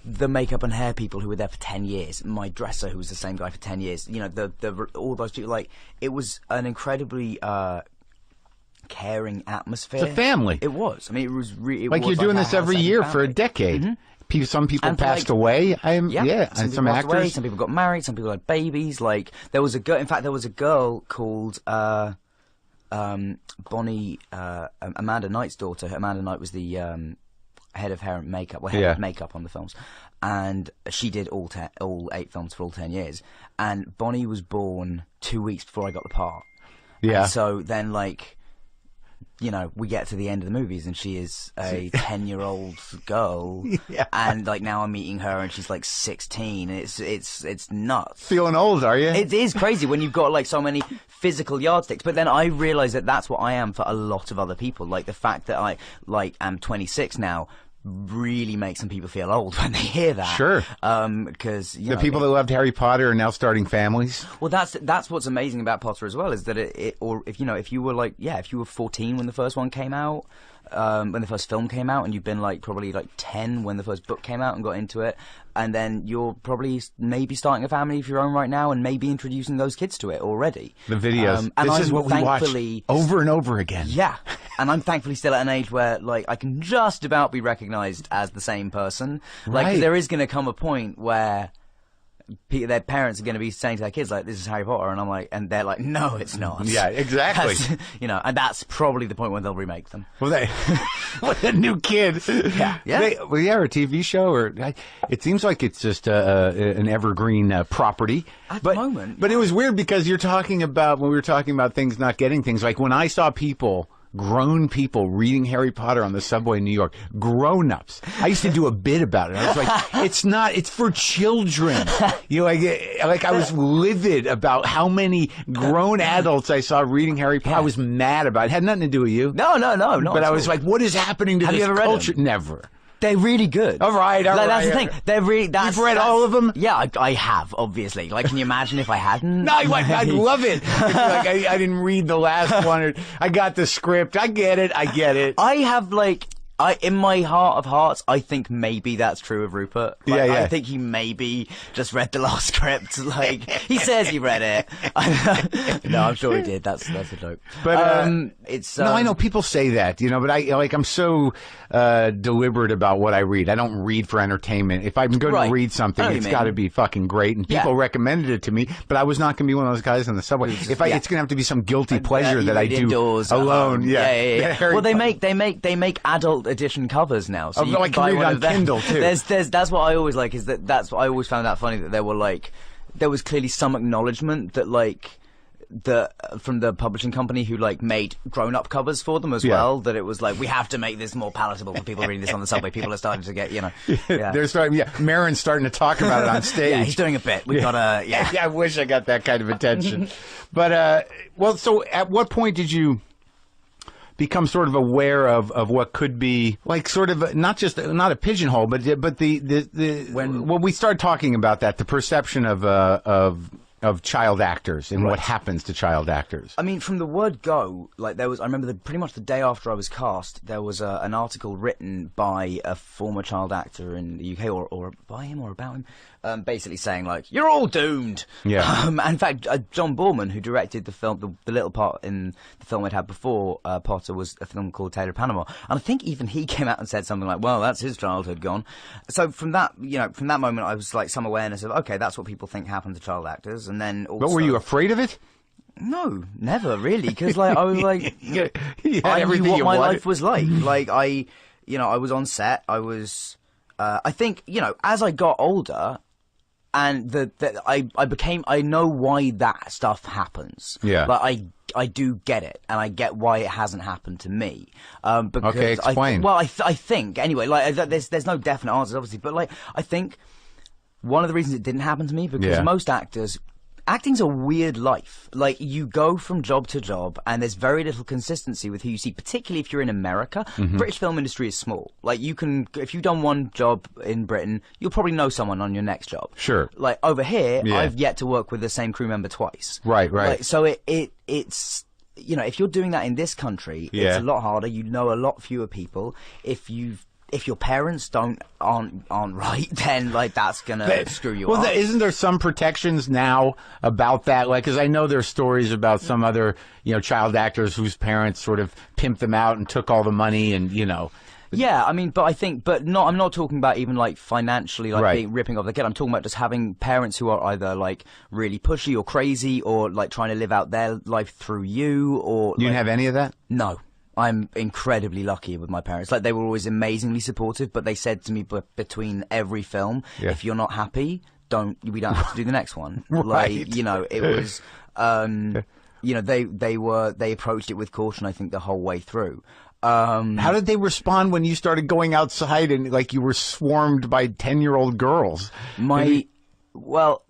the makeup and hair people who were there for 10 years, my dresser who was the same guy for 10 years, all those people, like, it was an incredibly caring atmosphere. It's a family. It was. I mean, it was really... Like, you're doing this every year for a decade. Mm-hmm. Some people passed away. Some people passed away, some people got married, some people had babies. Like, there was a girl, in fact, there was a girl called Bonnie, Amanda Knight's daughter. Amanda Knight was the head of hair and makeup, head of makeup on the films, and she did all 8 films for all 10 years. And Bonnie was born 2 weeks before I got the part. Yeah. And so then, like, we get to the end of the movies and she is a 10-year-old girl, and like now I'm meeting her and she's like 16. And it's nuts. Feeling old, are you? It is crazy when you've got like so many physical yardsticks. But then I realize that that's what I am for a lot of other people. Like, the fact that I am 26 now really makes some people feel old when they hear that. Sure. Because the people that loved Harry Potter are now starting families. Well, that's what's amazing about Potter as well, is that if you were 14 when the first one came out, when the first film came out, and you've been like probably like 10 when the first book came out and got into it, and then you're probably maybe starting a family of your own right now and maybe introducing those kids to it already. The videos. And this is what we watch over and over again. Yeah. And I'm thankfully still at an age where, like, I can just about be recognised as the same person. Like, there is going to come a point where, their parents are going to be saying to their kids like, "This is Harry Potter," and I'm like, and they're like, "No, it's not." Yeah, exactly. And that's probably the point when they'll remake them. Well, what a new kid. Yeah. Or a TV show, or it seems like it's just an evergreen property. At the moment. But it was weird because when we were talking about things not getting things, like when I saw grown people reading Harry Potter on the subway in New York, grown-ups. I used to do a bit about it. I was like, it's for children. Like I was livid about how many grown adults I saw reading Harry Potter. I was mad about it. It had nothing to do with you. No. But I was like, what is happening to this you ever culture? Read them? Never. They're really good. All right. That's the thing. They're really. You've read all of them? Yeah, I have. Obviously. Like, can you imagine if I hadn't? No, I'd love it. Like I didn't read the last one. Or I got the script. I get it. I have in my heart of hearts, I think maybe that's true of Rupert. I think he maybe just read the last script. Like, he says he read it. No, I'm sure he did. That's a joke. But it's no, I know people say that, but I'm so deliberate about what I read. I don't read for entertainment. If I'm going to read something, it's got to be fucking great. And people recommended it to me, but I was not going to be one of those guys on the subway. It's going to have to be some guilty pleasure that I do indoors, alone. Yeah. Well, they make adult edition covers now, so you can buy one on Kindle too. That's what I always like. That's what I always found that funny, that there was clearly some acknowledgement that from the publishing company who made grown-up covers for them as well, that it was like, we have to make this more palatable for people reading this on the subway. People are starting to get they're starting. Maron's starting to talk about it on stage. Yeah, he's doing a bit. We've got I wish I got that kind of attention. But so at what point did you become sort of aware of what could be sort of not a pigeonhole, but when we started talking about that, the perception of child actors and what happens to child actors. I mean, from the word go, I remember pretty much the day after I was cast, there was an article written by a former child actor in the UK, or by him or about him, basically saying you're all doomed. Yeah. In fact, John Borman, who directed the film, the little part in the film I'd had before Potter, was a film called Taylor Panama, and I think even he came out and said something like, "Well, that's his childhood gone." So from that moment, I was some awareness of, okay, that's what people think happened to child actors. And then also, but were you afraid of it? No, never really, because I was I knew what my life was like. I was on set. I was, I think, as I got older, and I know why that stuff happens. Yeah. But I do get it, and I get why it hasn't happened to me. Because okay, explain. I think anyway. There's no definite answers, obviously, but I think one of the reasons it didn't happen to me, because most actors, acting's a weird life. You go from job to job, and there's very little consistency with who you see, particularly if you're in America. Mm-hmm. British film industry is small. If you've done one job in Britain, you'll probably know someone on your next job. Sure. Over here, I've yet to work with the same crew member twice. Right. So it's if you're doing that in this country, it's a lot harder. You know a lot fewer people. If your parents aren't right, then that's gonna screw you up. Isn't there some protections now about that? Because I know there's stories about some other child actors whose parents sort of pimped them out and took all the money, and Yeah, I mean, I'm not talking about even financially, being ripping off the kid. I'm talking about just having parents who are either really pushy or crazy, or trying to live out their life through you, or you didn't have any of that? No. I'm incredibly lucky with my parents. They were always amazingly supportive, but they said to me between every film, if you're not happy, we don't have to do the next one. Right. It was, they approached it with caution, I think, the whole way through. How did they respond when you started going outside and you were swarmed by 10-year-old girls? Well,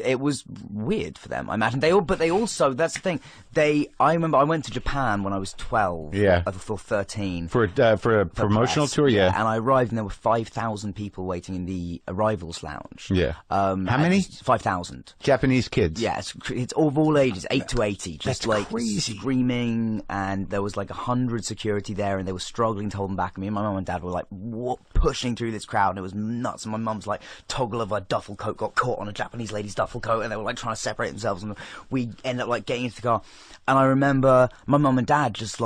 it was weird for them, I imagine. But they also, that's the thing. I remember I went to Japan when I was 12. Yeah. I thought 13. For a promotional tour, yeah. And I arrived and there were 5,000 people waiting in the arrivals lounge. Yeah. How many? 5,000. Japanese kids. Yeah, it's of all ages, 8 to 80. Just That's crazy. Screaming, and there was 100 security there, and they were struggling to hold them back. Me and my mum and dad were pushing through this crowd, and it was nuts. And my mum's toggle of a duffel coat got caught on a Japanese lady's duffel coat, and they were trying to separate themselves, and we ended up getting into the car. And I remember my mum and dad just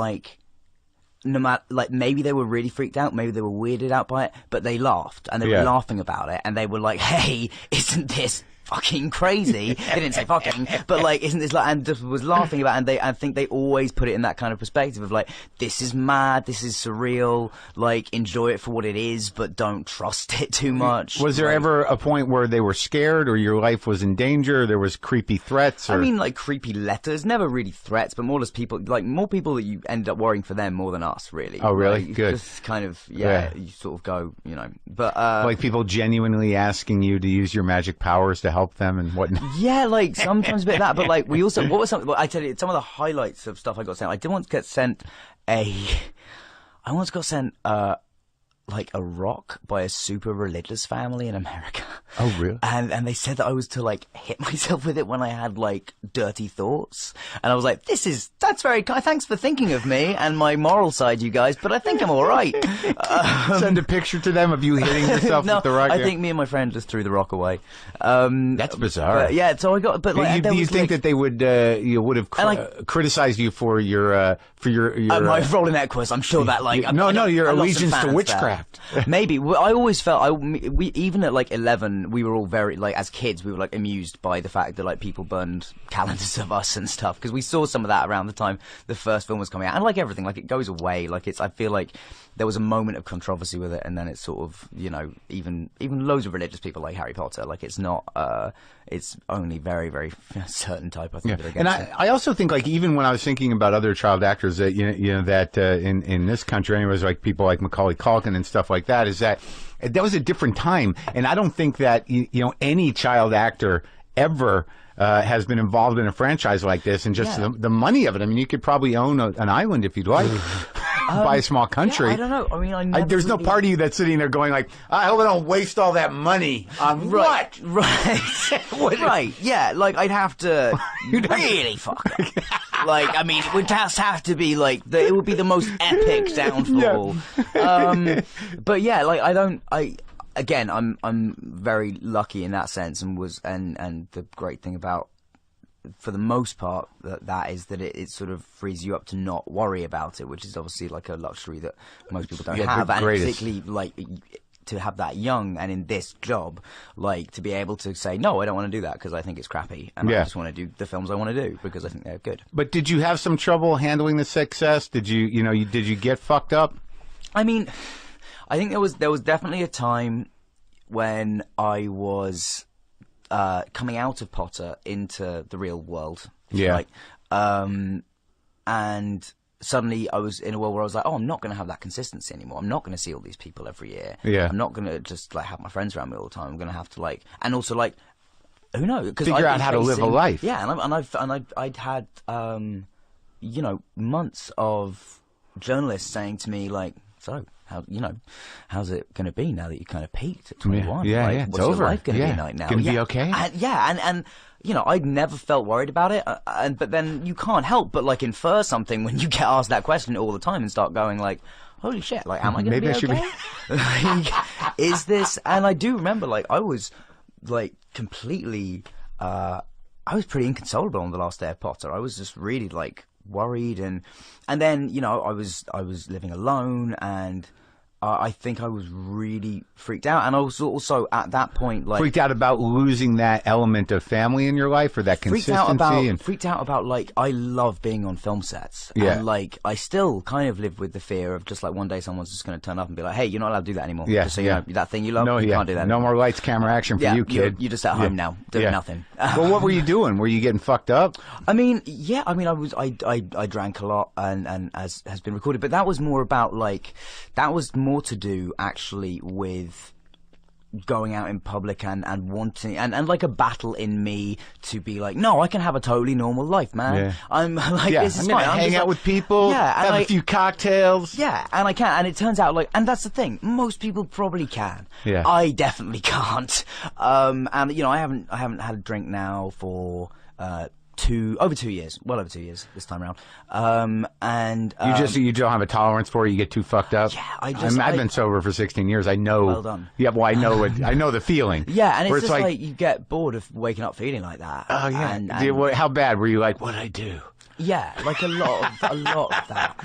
no matter, like, maybe they were really freaked out, maybe they were weirded out by it, but they laughed, and they were laughing about it, and they were like, hey, isn't this fucking crazy? They didn't say fucking, but like, isn't this like, and just was laughing about it, and I think they always put it in that kind of perspective of like, this is mad, this is surreal, like, enjoy it for what it is, but don't trust it too much. Was there ever a point where they were scared, or your life was in danger, or there was creepy threats? Or... I mean, like, creepy letters, never really threats, but more just people, like, more people that you end up worrying for them more than us, really. Oh, really? Like, good. Just kind of, you sort of go, you know, but like people genuinely asking you to use your magic powers to help them and whatnot. Yeah, like sometimes a bit of that, but like we also, what was some? I tell you, some of the highlights of stuff I got sent. I did once get sent like a rock by a super religious family in America. Oh, really? And they said that I was to like hit myself with it when I had like dirty thoughts. And I was like, that's very kind. Thanks for thinking of me and my moral side, you guys, but I think I'm all right. Send a picture to them of you hitting yourself with the rock. I think me and my friend just threw the rock away. That's bizarre. Yeah, so I got, but like, do you think that they would have criticized you for your my role in Equus? I'm sure that like your allegiance to witchcraft. Maybe. I always felt we even at like 11 we were all very like, as kids we were like amused by the fact that like people burned calendars of us and stuff, because we saw some of that around the time the first film was coming out, and like everything, like it goes away, like I feel like there was a moment of controversy with it, and then it's sort of, you know, even loads of religious people like Harry Potter, like it's not it's only very, very certain type, I think. Yeah. And I also think, like, even when I was thinking about other child actors that you know that in this country anyways, like people like Macaulay Culkin and stuff like that, is that was a different time, and I don't think that you know any child actor ever has been involved in a franchise like this, and just the money of it. I mean, you could probably own an island if you'd like. By a small country. Yeah, I don't know. I mean, there's no part of you that's sitting there going like, I hope I don't waste all that money on what? Right. Yeah, like I'd have to really fuck it. Like, I mean, it would just have to be like it would be the most epic downfall. Yeah. But yeah, like I'm very lucky in that sense, and the great thing about, for the most part, that is that it sort of frees you up to not worry about it, which is obviously like a luxury that most people don't have, and particularly like to have that young and in this job, like to be able to say no, I don't want to do that because I think it's crappy, and I just want to do the films I want to do because I think they're good. But did you have some trouble handling the success? Did you get fucked up? I mean, I think there was definitely a time when I was coming out of Potter into the real world. Yeah. And suddenly I was in a world where I was like, oh, I'm not going to have that consistency anymore. I'm not going to see all these people every year. Yeah. I'm not going to just like have my friends around me all the time. I'm going to have to like, and also like, who knows? Figure out how to live a life. Yeah, I'd had you know, months of journalists saying to me like, so how's it going to be now that you kind of peaked at 21? Yeah, like, it's what's over. Your life going to be like now? Going to be okay? And you know, I'd never felt worried about it. But then you can't help but like infer something when you get asked that question all the time and start going like, holy shit, like, am I going to be okay? Like, is this? And I do remember, like, I was like completely, I was pretty inconsolable on the last day of Potter. I was just really like worried, and then, you know, I was living alone, and I think I was really freaked out, and I was also at that point like freaked out about losing that element of family in your life, or that consistency. Freaked out about like, I love being on film sets, and like I still kind of live with the fear of just like one day someone's just going to turn up and be like, hey, you're not allowed to do that anymore. Just so you know, that thing you love, you can't do that anymore. No more lights, camera, action for you, kid. You're just at home now doing nothing. Well, what were you doing? Were you getting fucked up? I mean, I drank a lot, and as has been recorded, but that was more about like, that was more to do actually with going out in public and wanting and like a battle in me to be like, no, I can have a totally normal life, man. I'm like, this is fine. Hang out with people, have a few cocktails. Yeah, and I can, and it turns out like, and that's the thing, most people probably can. Yeah. I definitely can't. And you know, I haven't had a drink now for over 2 years, well over 2 years this time around. And you don't have a tolerance for it. You get too fucked up. Yeah, I've been sober for 16 years. I know. Well done. Yeah, well, I know it. I know the feeling. Yeah, and it's just like you get bored of waking up feeling like that. Oh yeah. How bad were you? Like, what'd I do? Yeah, like a lot of that.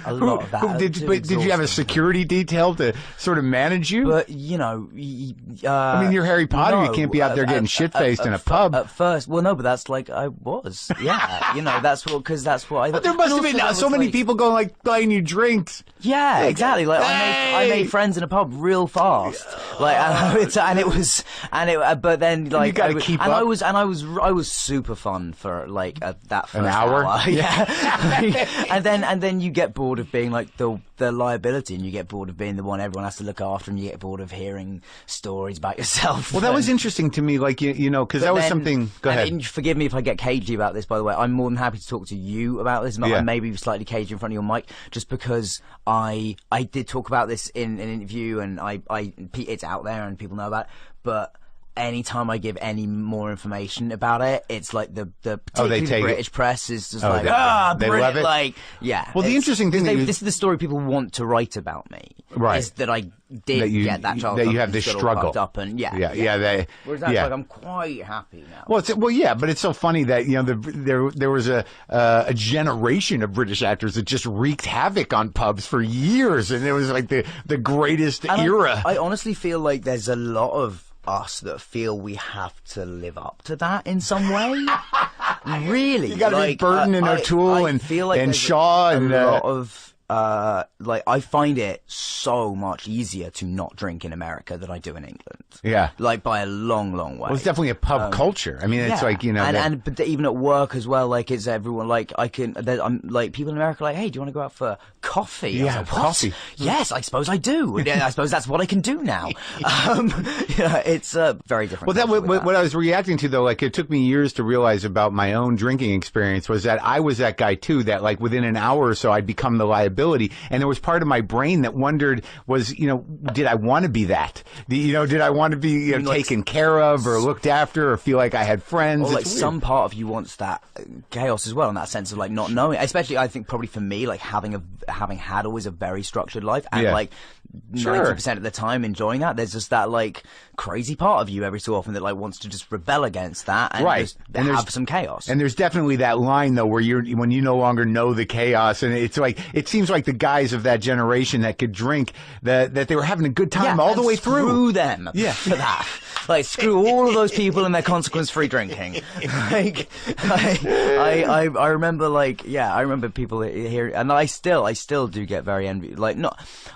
Did you have a security detail to sort of manage you? But you know, I mean, you're Harry Potter. You can't be out there getting shit-faced in a pub. At first, well, no, but that's like I was. Yeah, you know, that's what I. But there must have been so many people going like buying you drinks. Yeah, exactly. Like I made friends in a pub real fast. Like but then like you got to keep up. I was super fun for like that first hour. Yeah. and then you get bored of being like the liability, and you get bored of being the one everyone has to look after, and you get bored of hearing stories about yourself. Well, that was interesting to me, like you know, because that was something. Go ahead. And forgive me if I get cagey about this. By the way, I'm more than happy to talk to you about this. I may be slightly cagey in front of your mic, just because I did talk about this in an interview, and it's out there and people know about it, but anytime I give any more information about it, it's like the particularly the British press is just they love it. Like, yeah. Well, the interesting thing this is the story people want to write about me. Right. Is that I did get that child that you have this struggle up and whereas that's like I'm quite happy now. But it's so funny that you know there was a generation of British actors that just wreaked havoc on pubs for years, and it was like the greatest era. I honestly feel like there's a lot of us that feel we have to live up to that in some way. Really, you got to be Burton and O'Toole and Shaw and a lot of like I find it so much easier to not drink in America than I do in England. Yeah, like by a long way. Well, it's definitely a pub culture. I mean, it's like, you know, but even at work as well. Like it's everyone. Like I'm like people in America are like, hey, do you want to go out for coffee? Yeah, like, coffee. Yes, I suppose I do. I suppose that's what I can do now. It's very different. Well, what I was reacting to though, like it took me years to realize about my own drinking experience was that I was that guy too. That like within an hour or so, I'd become the liability. And there was part of my brain that wondered did I want to be that? Did I want to be taken care of or looked after or feel like I had friends? Or like some part of you wants that chaos as well, in that sense of like not knowing. Especially, I think probably for me, like having had always a very structured life and like 90% of the time enjoying that. There's just that like crazy part of you every so often that like wants to just rebel against that and just have some chaos. And there's definitely that line though where when you no longer know the chaos, and it's like it seems like the guys of that generation that could drink that they were having a good time all the way through. Screw them for that. Like screw all of those people and their consequence-free drinking. Like I remember I remember people here, and I still do get very envious. Like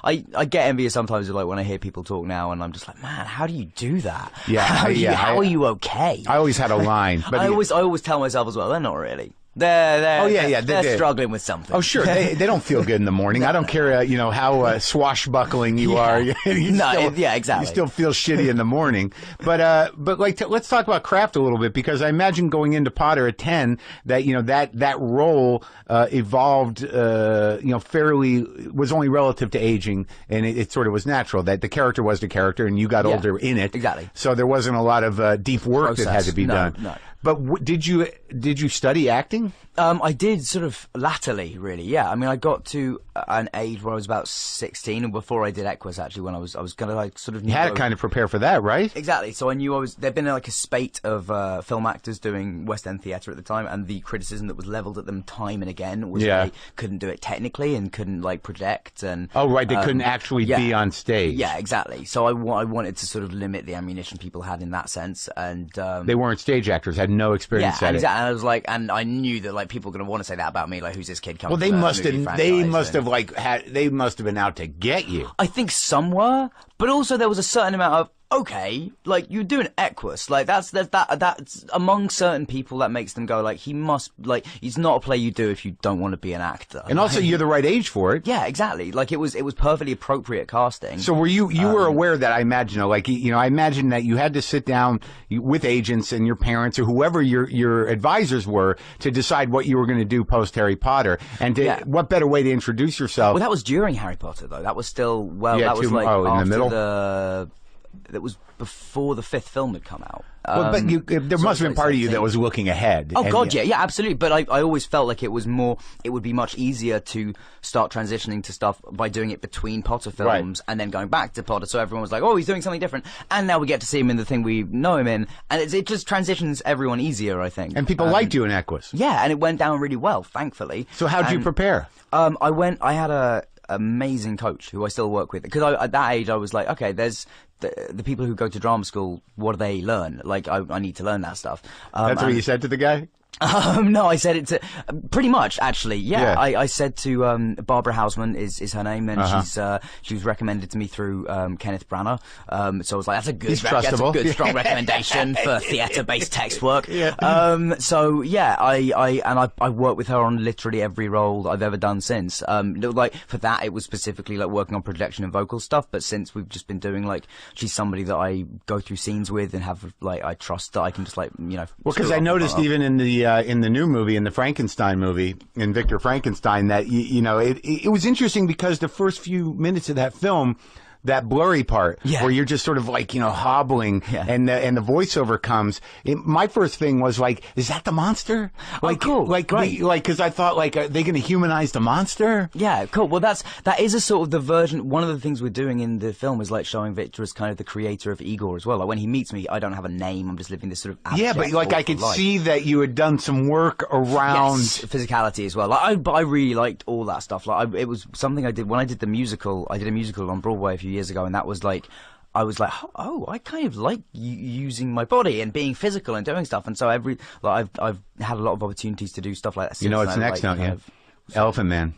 I get envious sometimes like when I hear people talk now, and I'm just like, man, how do you do that? Yeah, how are you okay? I always had a line, but I always tell myself as well, they're not really. They're struggling with something. Oh, sure. They don't feel good in the morning. I don't care, how swashbuckling you are. Exactly. You still feel shitty in the morning. But let's talk about craft a little bit, because I imagine going into Potter at 10 that that role evolved fairly, was only relative to aging, and it sort of was natural that the character was the character and you got older in it. Exactly. So there wasn't a lot of deep work that had to be done. No. But did you study acting? I did sort of latterly, really. Yeah, I mean, I got to an age where I was about 16, and before I did Equus, actually, when I was gonna like sort of. You had to kind of prepare for that, right? Exactly. So I knew there'd been like a spate of film actors doing West End theatre at the time, and the criticism that was levelled at them time and again was that they couldn't do it technically and couldn't like project and. Oh right, they couldn't actually be on stage. Yeah, exactly. So I wanted to sort of limit the ammunition people had in that sense, and they weren't stage actors, had no experience at it. Exactly. And I was like, and I knew that like people were going to want to say that about me, like who's this kid coming? Well, they must have been out to get you. I think some were, but also there was a certain amount of okay, like you're doing Equus, like that's among certain people that makes them go like he's not a play you do if you don't want to be an actor. And also you're the right age for it. Yeah, exactly. Like it was perfectly appropriate casting. So were you were aware that I imagine I imagine that you had to sit down with agents and your parents or whoever your advisors were to decide what you were going to do post Harry Potter, and what better way to introduce yourself? Well, that was during Harry Potter though. That was still that was like in the middle. before the 5th film had come out. Well, but there must have been part of you that was looking ahead. Oh God, yeah, absolutely. But I always felt like it would be much easier to start transitioning to stuff by doing it between Potter films and then going back to Potter. So everyone was like, oh, he's doing something different, and now we get to see him in the thing we know him in, and it just transitions everyone easier, I think. And people liked you in Equus. Yeah, and it went down really well, thankfully. So how'd you prepare? I had a amazing coach who I still work with, because at that age I was like, okay, there's the people who go to drama school, what do they learn? Like, I need to learn that stuff. That's what you said to the guy? No, I said it to pretty much, actually. Yeah. I said to Barbara Hausman is her name, and she was recommended to me through Kenneth Branagh. So I was like, that's a good, strong recommendation for theatre-based text work. So yeah, I worked with her on literally every role that I've ever done since. Like for that, it was specifically like working on projection and vocal stuff. But since we've just been doing like, she's somebody that I go through scenes with and have like, I trust that I can just like, you know. Well, because I noticed even in the new movie, in the Frankenstein movie, in Victor Frankenstein, that you know, it was interesting because the first few minutes of that film, that blurry part where you're just sort of like, you know, hobbling and the voiceover comes. My first thing was like, is that the monster? Like, cool. Because I thought, like, are they going to humanize the monster? Yeah, cool. Well, that is a sort of the version. One of the things we're doing in the film is like showing Victor as kind of the creator of Igor as well. Like when he meets me, I don't have a name. I'm just living this sort of abject, but like I could life. see that you had done some work around physicality as well. Like I really liked all that stuff. Like it was something I did when I did the musical. I did a musical on Broadway a few years ago, and that was like, I was like, oh, I kind of like using my body and being physical and doing stuff. And so I've had a lot of opportunities to do stuff like that. You know, it's next, don't you? Elephant Man.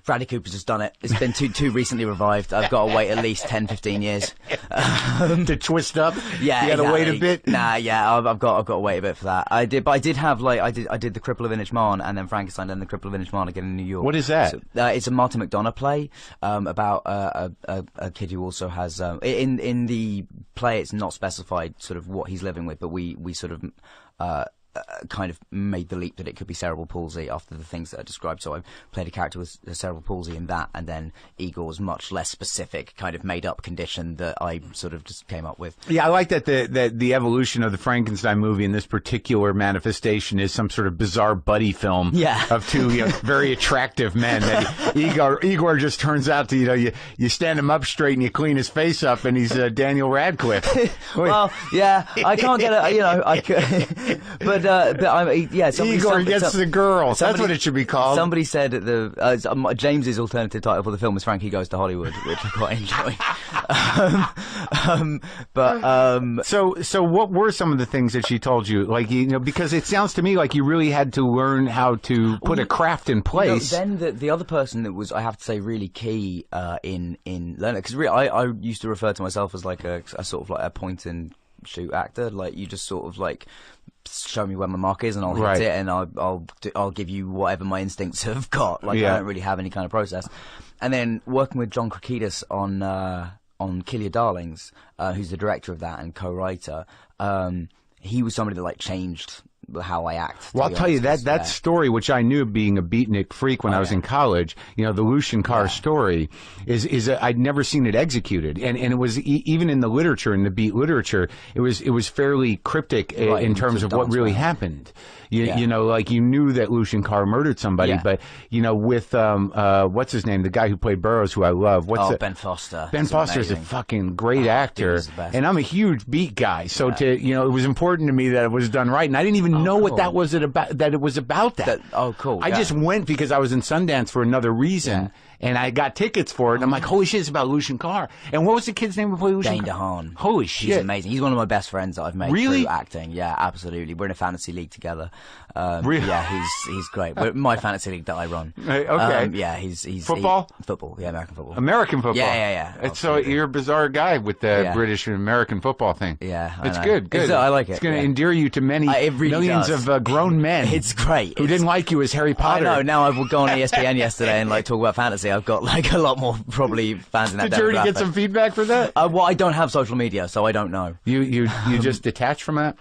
Bradley Cooper's just done it. It's been too recently revived. I've got to wait at least 10, 15 years to twist up. Yeah, you got to wait a bit. Nah, yeah, I've got to wait a bit for that. I did have like I did the Cripple of Inishmaan and then Frankenstein and the Cripple of Inishmaan again in New York. What is that? So, it's a Martin McDonagh play about a kid who also has in the play. It's not specified sort of what he's living with, but we sort of. Kind of made the leap that it could be cerebral palsy after the things that I described. So I played a character with cerebral palsy in that, and then Igor's much less specific, kind of made-up condition that I sort of just came up with. Yeah, I like that the evolution of the Frankenstein movie in this particular manifestation is some sort of bizarre buddy film of two very attractive men. That Igor just turns out to, you stand him up straight and you clean his face up, and he's Daniel Radcliffe. Well, yeah, I can't get it, I could, but Igor gets the girl. That's what it should be called. Somebody said that James's alternative title for the film was Frankie Goes to Hollywood, which I quite enjoy. So what were some of the things that she told you? Like, because it sounds to me like you really had to learn how to put a craft in place. Then the other person that was, I have to say, really key in learning, because really I used to refer to myself as like a sort of like a point and shoot actor. Like, you just sort of like show me where my mark is and I'll hit it, and I'll give you whatever my instincts have got. Like, I don't really have any kind of process. And then working with John Krokidas on Kill Your Darlings, who's the director of that and co-writer, he was somebody that like changed how I act. Well, I'll tell you that story, which I knew being a beatnik freak when I was in college, the Lucian Carr story is I'd never seen it executed, and it was even in the literature, in the beat literature, it was fairly cryptic in terms of what really happened. You know, like, you knew that Lucian Carr murdered somebody, but with what's his name, the guy who played Burroughs, who I love. Ben Foster. Ben Foster's a fucking great actor, and I'm a huge beat guy, so it was important to me that it was done right, and I didn't even know what that was about. That it was about that. Cool. I just went because I was in Sundance for another reason. And I got tickets for it, and I'm like, holy shit, it's about Lucian Carr. And what was the kid's name who played Lucian Carr? Dane DeHaan. Holy shit. He's amazing. He's one of my best friends that I've made through acting. Yeah, absolutely. We're in a fantasy league together. Really? Yeah, he's great. We're my fantasy league that I run. Okay. Yeah, he's football? Football, yeah, American football. American football? Yeah. So you're a bizarre guy with the British and American football thing. Yeah, it's good. I like it. It's going to endear you to millions of grown men. It's great. Who didn't like you as Harry Potter. I know. Now I've gone on ESPN yesterday and like talk about fantasy. I've got like a lot more probably fans in that. Did you already get some feedback for that? Well, I don't have social media, so I don't know. You just detach from that?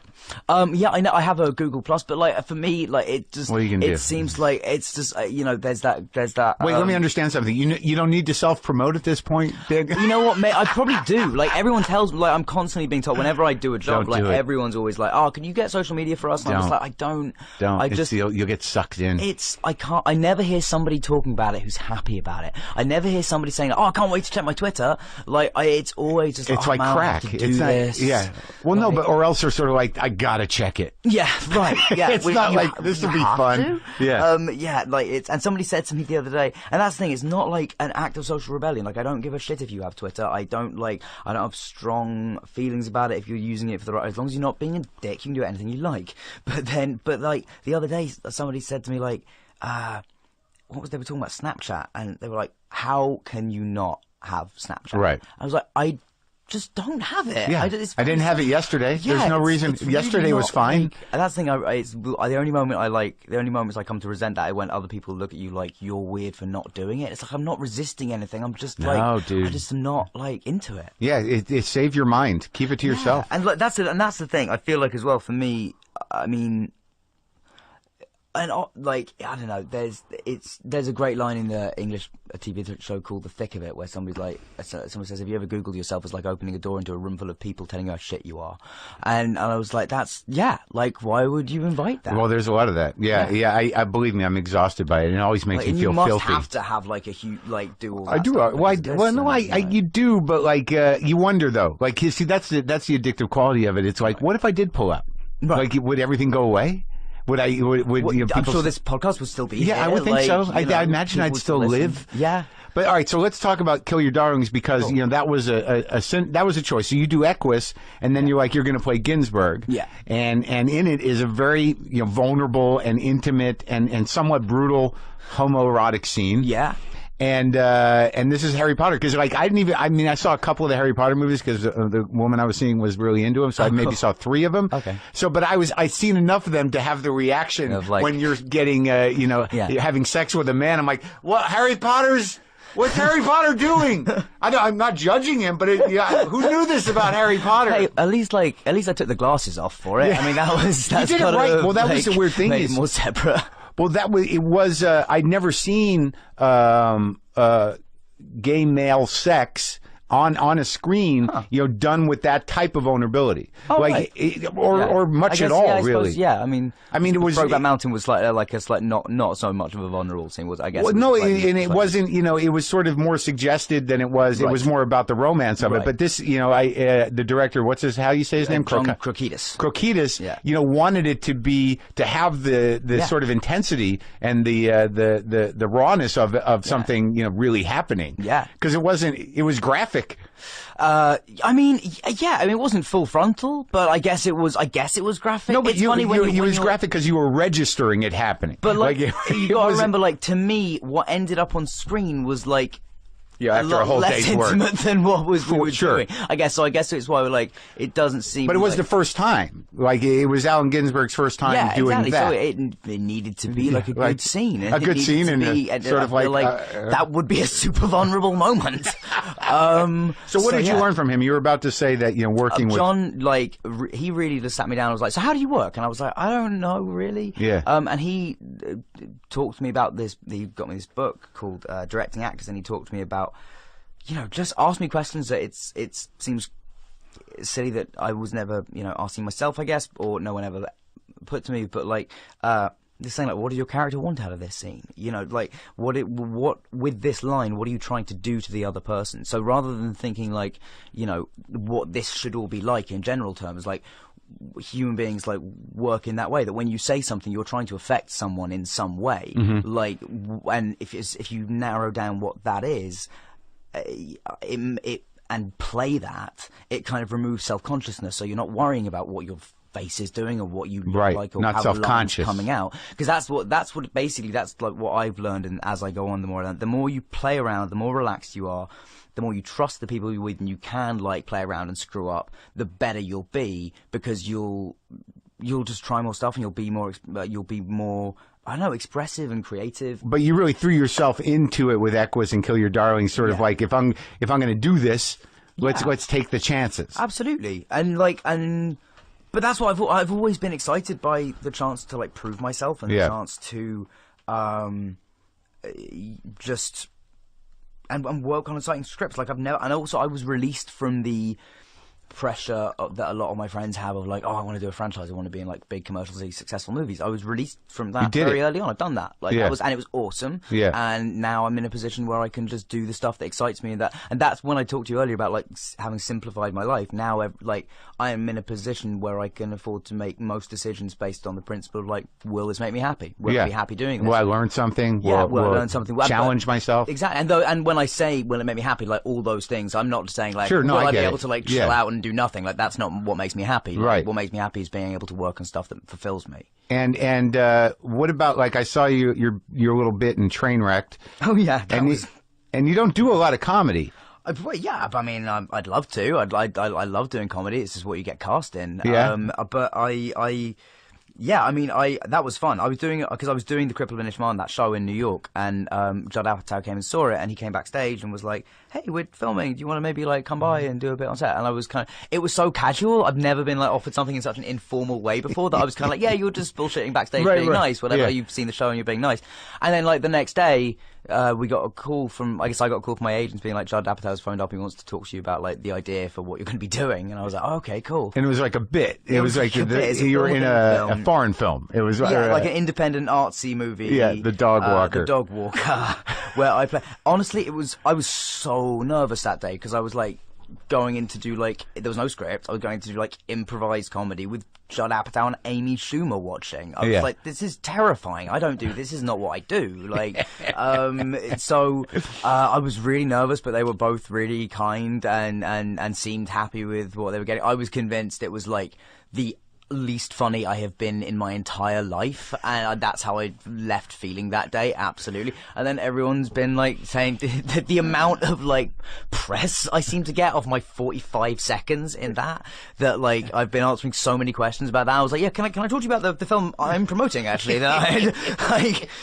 Yeah, I know. I have a Google Plus, but like for me, like, it just, what you can do? Seems like it's just, there's that. Wait, let me understand something. You don't need to self-promote at this point, Big? You know what, mate? I probably do. Like, everyone tells me, like, I'm constantly being told whenever I do a job, Don't do it. everyone's always like, oh, can you get social media for us? And I'm just like, I don't. Don't. You'll get sucked in. I never hear somebody talking about it who's happy about it. I never hear somebody saying, oh, I can't wait to check my Twitter. Like, it's always just it's like man, crack. It's not, yeah. Well, no, but or else they're sort of like, I gotta check it. Yeah, right. Yeah, it's not like this will be fun. Yeah. And somebody said to me the other day, and that's the thing, it's not like an act of social rebellion. Like, I don't give a shit if you have Twitter. I don't have strong feelings about it if you're using it for the right, as long as you're not being a dick, you can do anything you like. But like the other day, somebody said to me, like, what was they were talking about Snapchat, and they were like, how can you not have Snapchat? Right. I was like, I just don't have it. Yeah. I didn't have it yesterday. Yeah, there's no reason. It's really yesterday was fine. Like, and that's the thing. It's the only moments I come to resent that when other people look at you like you're weird for not doing it. It's like I'm not resisting anything. I'm just like, no, dude. I'm just not like into it. Yeah, it save your mind. Keep it to yourself. And like that's the thing. I feel like as well for me. I mean. And like I don't know, there's a great line in the English TV show called The Thick of It, where someone says, "Have you ever Googled yourself as like opening a door into a room full of people telling you how shit you are?" And I was like, like why would you invite that? Well, there's a lot of that. Yeah. I believe me, I'm exhausted by it, and it always makes me feel filthy. You must have to have like a huge do all that. I do. You do, but like you wonder though. Like you see, that's the addictive quality of it. It's like, what if I did pull up? Right. Like, would everything go away? Would I'm sure this podcast would still be here. Yeah, I would think so. I imagine I'd still live. Yeah. But all right, so let's talk about Kill Your Darlings because that was a choice. So you do Equus, and then you're going to play Ginsberg. Yeah. And in it is a very vulnerable and intimate and somewhat brutal homoerotic scene. Yeah. And this is Harry Potter because I saw a couple of the Harry Potter movies because the woman I was seeing was really into them, so I maybe saw 3 of them. Okay. So, but I'd seen enough of them to have the reaction of when you're getting you're having sex with a man. I'm like, what? What's Harry Potter doing? I'm not judging him, but who knew this about Harry Potter? Hey, at least I took the glasses off for it. Yeah. I mean, that's you did it right. Well, that was the weird thing. Made it more separate. Well, it was. I'd never seen gay male sex on a screen, done with that type of vulnerability, or much at all, really. Yeah, I mean, it was Brokeback Mountain was not so much of a vulnerable scene, was I guess. Well, it wasn't. It was sort of more suggested than it was. Right. It was more about the romance of it. But this, the director, how you say his name? Krokidas. Krokidas, wanted it to have the sort of intensity and the rawness of something really happening. Yeah, because it was graphic. It wasn't full frontal, but I guess it was graphic. No, but it was graphic because you were registering it happening. But you gotta remember, to me, what ended up on screen was after a whole less day's work. intimate than what we were doing. I guess it's why it doesn't seem. But it was the first time. It was Allen Ginsberg's first time doing that. So it needed to be a good scene. A good scene and sort of that would be a super vulnerable moment. So what did you learn from him? You were about to say that working with John. He really just sat me down and was like, "So how do you work?" And I was like, "I don't know really." Yeah. And he talked to me about this. He got me this book called Directing Actors, and he talked to me about. Just ask me questions that it seems silly that I was never, asking myself, I guess, or no one ever put to me. But this thing what does your character want out of this scene? What with this line, what are you trying to do to the other person? So rather than thinking what this should all be like in general terms, human beings work in that way, that when you say something you're trying to affect someone in some way, and if you narrow down what that is. And play that, it kind of removes self-consciousness, so you're not worrying about what your face is doing or what you look like or not how self-conscious coming out, because that's what I've learned, and as I go on, the more you play around, the more relaxed you are, the more you trust the people you're with, and you can play around and screw up, the better you'll be, because you'll just try more stuff and you'll be more I don't know, expressive and creative. But you really threw yourself into it with Equus and Kill Your Darlings, sort of if I'm going to do this, let's take the chances. Absolutely. But But that's what I've always been excited by, the chance to like prove myself and the chance to just and work on exciting scripts. Like I've never, and also I was released from the pressure that a lot of my friends have of like, oh, I want to do a franchise, I want to be in like big commercially successful movies. I was released from that very early on. I've done that, like that was, and it was awesome. And now I'm in a position where I can just do the stuff that excites me, and that's when I talked to you earlier about like having simplified my life. Now like I am in a position where I can afford to make most decisions based on the principle of like, will this make me happy? Will I be happy doing this? Will I learn something? Will I learn something? Challenge myself? Exactly. And when I say will it make me happy, like all those things, I'm not saying like will I be able to like chill out and do nothing. Like that's not what makes me happy. Right. What makes me happy is being able to work on stuff that fulfills me. And what about, like, I saw your little bit in Trainwrecked. Oh yeah, and you don't do a lot of comedy. Yeah, I mean, I'd love to. I love doing comedy. It's just what you get cast in. Yeah. But yeah, I mean, that was fun. I was doing it because I was doing the Cripple of Inishmaan, that show in New York, and Judd Apatow came and saw it, and he came backstage and was like, "Hey, we're filming. Do you want to maybe like come by and do a bit on set?" And I was it was so casual. I've never been like offered something in such an informal way before that I was kind of like, "Yeah, you're just bullshitting backstage, being nice, whatever. Yeah. You've seen the show and you're being nice." And then like the next day, we got a call from, I got a call from my agents being like, Judd Apatow's phoned up, he wants to talk to you about like the idea for what you're going to be doing. And I was like, oh, okay, cool. And it was like a bit. It was like you were in a foreign film. It was like an independent artsy movie. Yeah, The Dog Walker. The Dog Walker, where I play. Honestly, I was so nervous that day because I was like going in to do like, there was no script. I was going to do like improvised comedy with Judd Apatow and Amy Schumer watching. I was like, this is terrifying. I don't do this. Is not what I do. Like, so I was really nervous, but they were both really kind and seemed happy with what they were getting. I was convinced it was like the least funny I have been in my entire life, and that's how I left feeling that day. Absolutely. And then everyone's been like saying the amount of like press I seem to get off my 45 seconds in that like I've been answering so many questions about that. I was like, yeah, can I talk to you about the film I'm promoting actually? That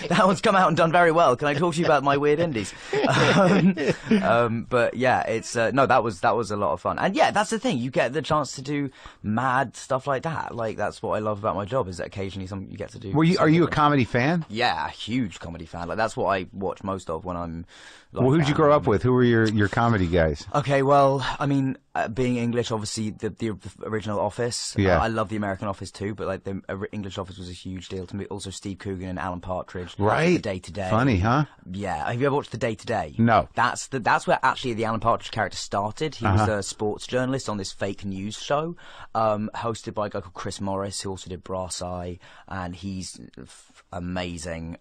that one's come out and done very well. Can I talk to you about my weird indies? But yeah, it's no, that was a lot of fun. And yeah, that's the thing, you get the chance to do mad stuff like that. Like that's what I love about my job, is that occasionally something you get to do. Are you a comedy fan? Yeah, a huge comedy fan. Like that's what I watch most of when I'm. Like, well, who'd you grow up with? Who were your comedy guys? Okay, well, I mean, being English, obviously the original Office. Yeah, I love the American Office too, but like the English Office was a huge deal to me. Also, Steve Coogan and Alan Partridge. Right. The Day to Day. Funny, huh? Yeah. Have you ever watched The Day to Day? No. That's where actually the Alan Partridge character started. He was a sports journalist on this fake news show, hosted by a guy called Chris Morris, who also did Brass Eye, and he's amazing.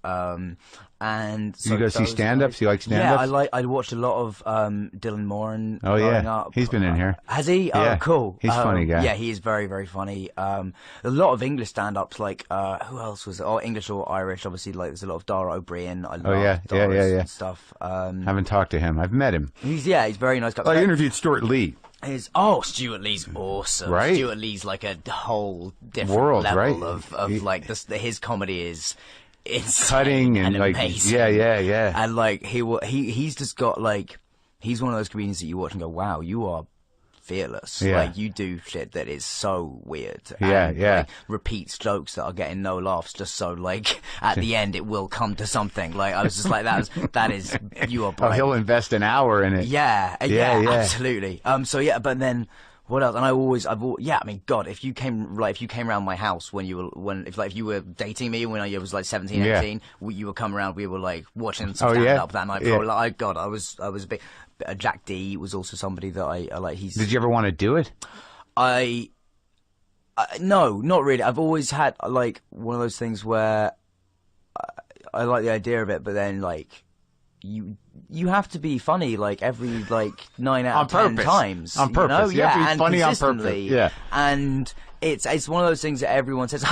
And so you go see stand-ups? You like stand-ups? Yeah, I watched a lot of Dylan Moran. Oh yeah, up. He's been in here. Has he? Yeah. Oh, cool. He's a funny guy. Yeah, he is very, very funny. A lot of English stand-ups, like who else was it? Oh, English or Irish? Obviously, like there's a lot of Dara O'Brien. I love Doris and stuff. Haven't talked to him. I've met him. He's a very nice guy. I interviewed Stuart Lee. Stuart Lee's awesome. Right? Stuart Lee's like a whole different world, level right? of like his comedy is cutting and like amazing. Yeah. And like he's just got like, he's one of those comedians that you watch and go, wow, you are fearless. Yeah. Like you do shit that is so weird. Yeah, and, yeah. Like, repeats jokes that are getting no laughs just so like at the end it will come to something. Like I was just like, that is you are brave. Oh, he'll invest an hour in it. Yeah, absolutely. So yeah, but then what else? And I mean, God, if you came around my house when you were dating me when I was like 17, 18, you would come around, we were like watching some stand up that night. Like, God, I was a big. Jack D was also somebody that I like. Did you ever want to do it? No, not really. I've always had like one of those things where I like the idea of it, but then like you have to be funny like every like 9 out of 10 times. On purpose. You know? You have to be and funny on purpose. Yeah. And it's one of those things that everyone says,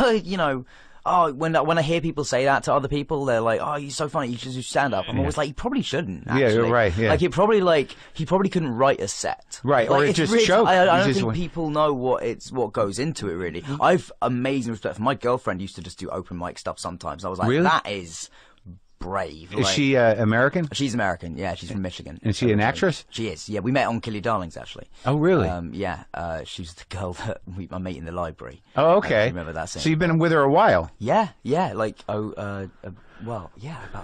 when I hear people say that to other people, they're like, "Oh, you're so funny. You should do stand up." I'm always like, "You probably shouldn't." Actually. Yeah, you're right. Yeah. Like he probably couldn't write a set. Right, like, or it just choked. I don't think people know what goes into it really. I've amazing respect for my girlfriend. Used to just do open mic stuff sometimes. I was like, really? That is brave. Is she American? She's American. Yeah, she's from Michigan. Is she an actress? She is. Yeah, we met on Kill Your Darlings actually. Oh, really? Yeah. She's the girl that I met in the library. Oh, okay. Remember that scene? So you've been with her a while? Yeah. Like about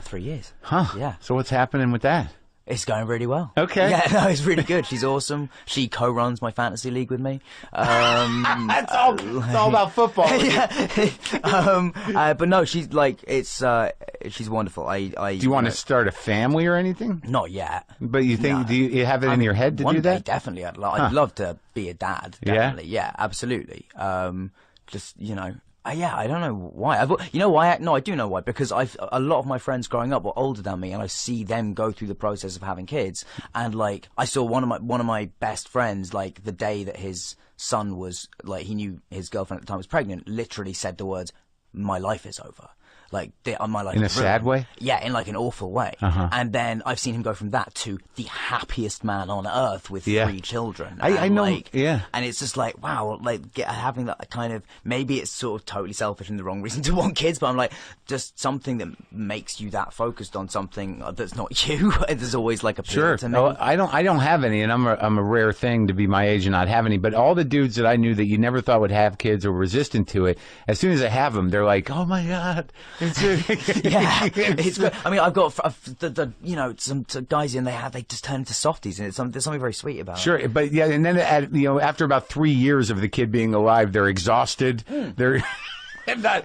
3 years. Huh. Yeah. So what's happening with that? It's going really well. Okay. Yeah, no, it's really good. She's awesome. She co-runs my fantasy league with me. It's all about football. Yeah. But no, she's like, she's wonderful. Do you want to start a family or anything? Not yet. But you think, do you have it in your head to do that? One day, definitely. I'd love to be a dad. Definitely. Yeah, absolutely. Just, I don't know why. You know why? No, I do know why. Because a lot of my friends growing up were older than me, and I see them go through the process of having kids. And like, I saw one of my best friends, like the day that his son was, like, he knew his girlfriend at the time was pregnant, literally said the words, "My life is over." Like, my life in is a sad way? Yeah, in like an awful way. And then I've seen him go from that to the happiest man on earth with 3 children. I know. Like, yeah. And it's just like, wow, like having that kind of, maybe it's sort of totally selfish and the wrong reason to want kids, but I'm like, just something that makes you that focused on something that's not you. There's always like a sure. to me. No, I don't have any, and I'm a rare thing to be my age and not have any. But all the dudes that I knew that you never thought would have kids or resistant to it, as soon as they have them, they're like, oh my god. Yeah, it's good. I mean, I've got some guys in they just turn into softies, and there's something very sweet about it. Sure, but yeah, and then after about 3 years of the kid being alive, they're exhausted. They're not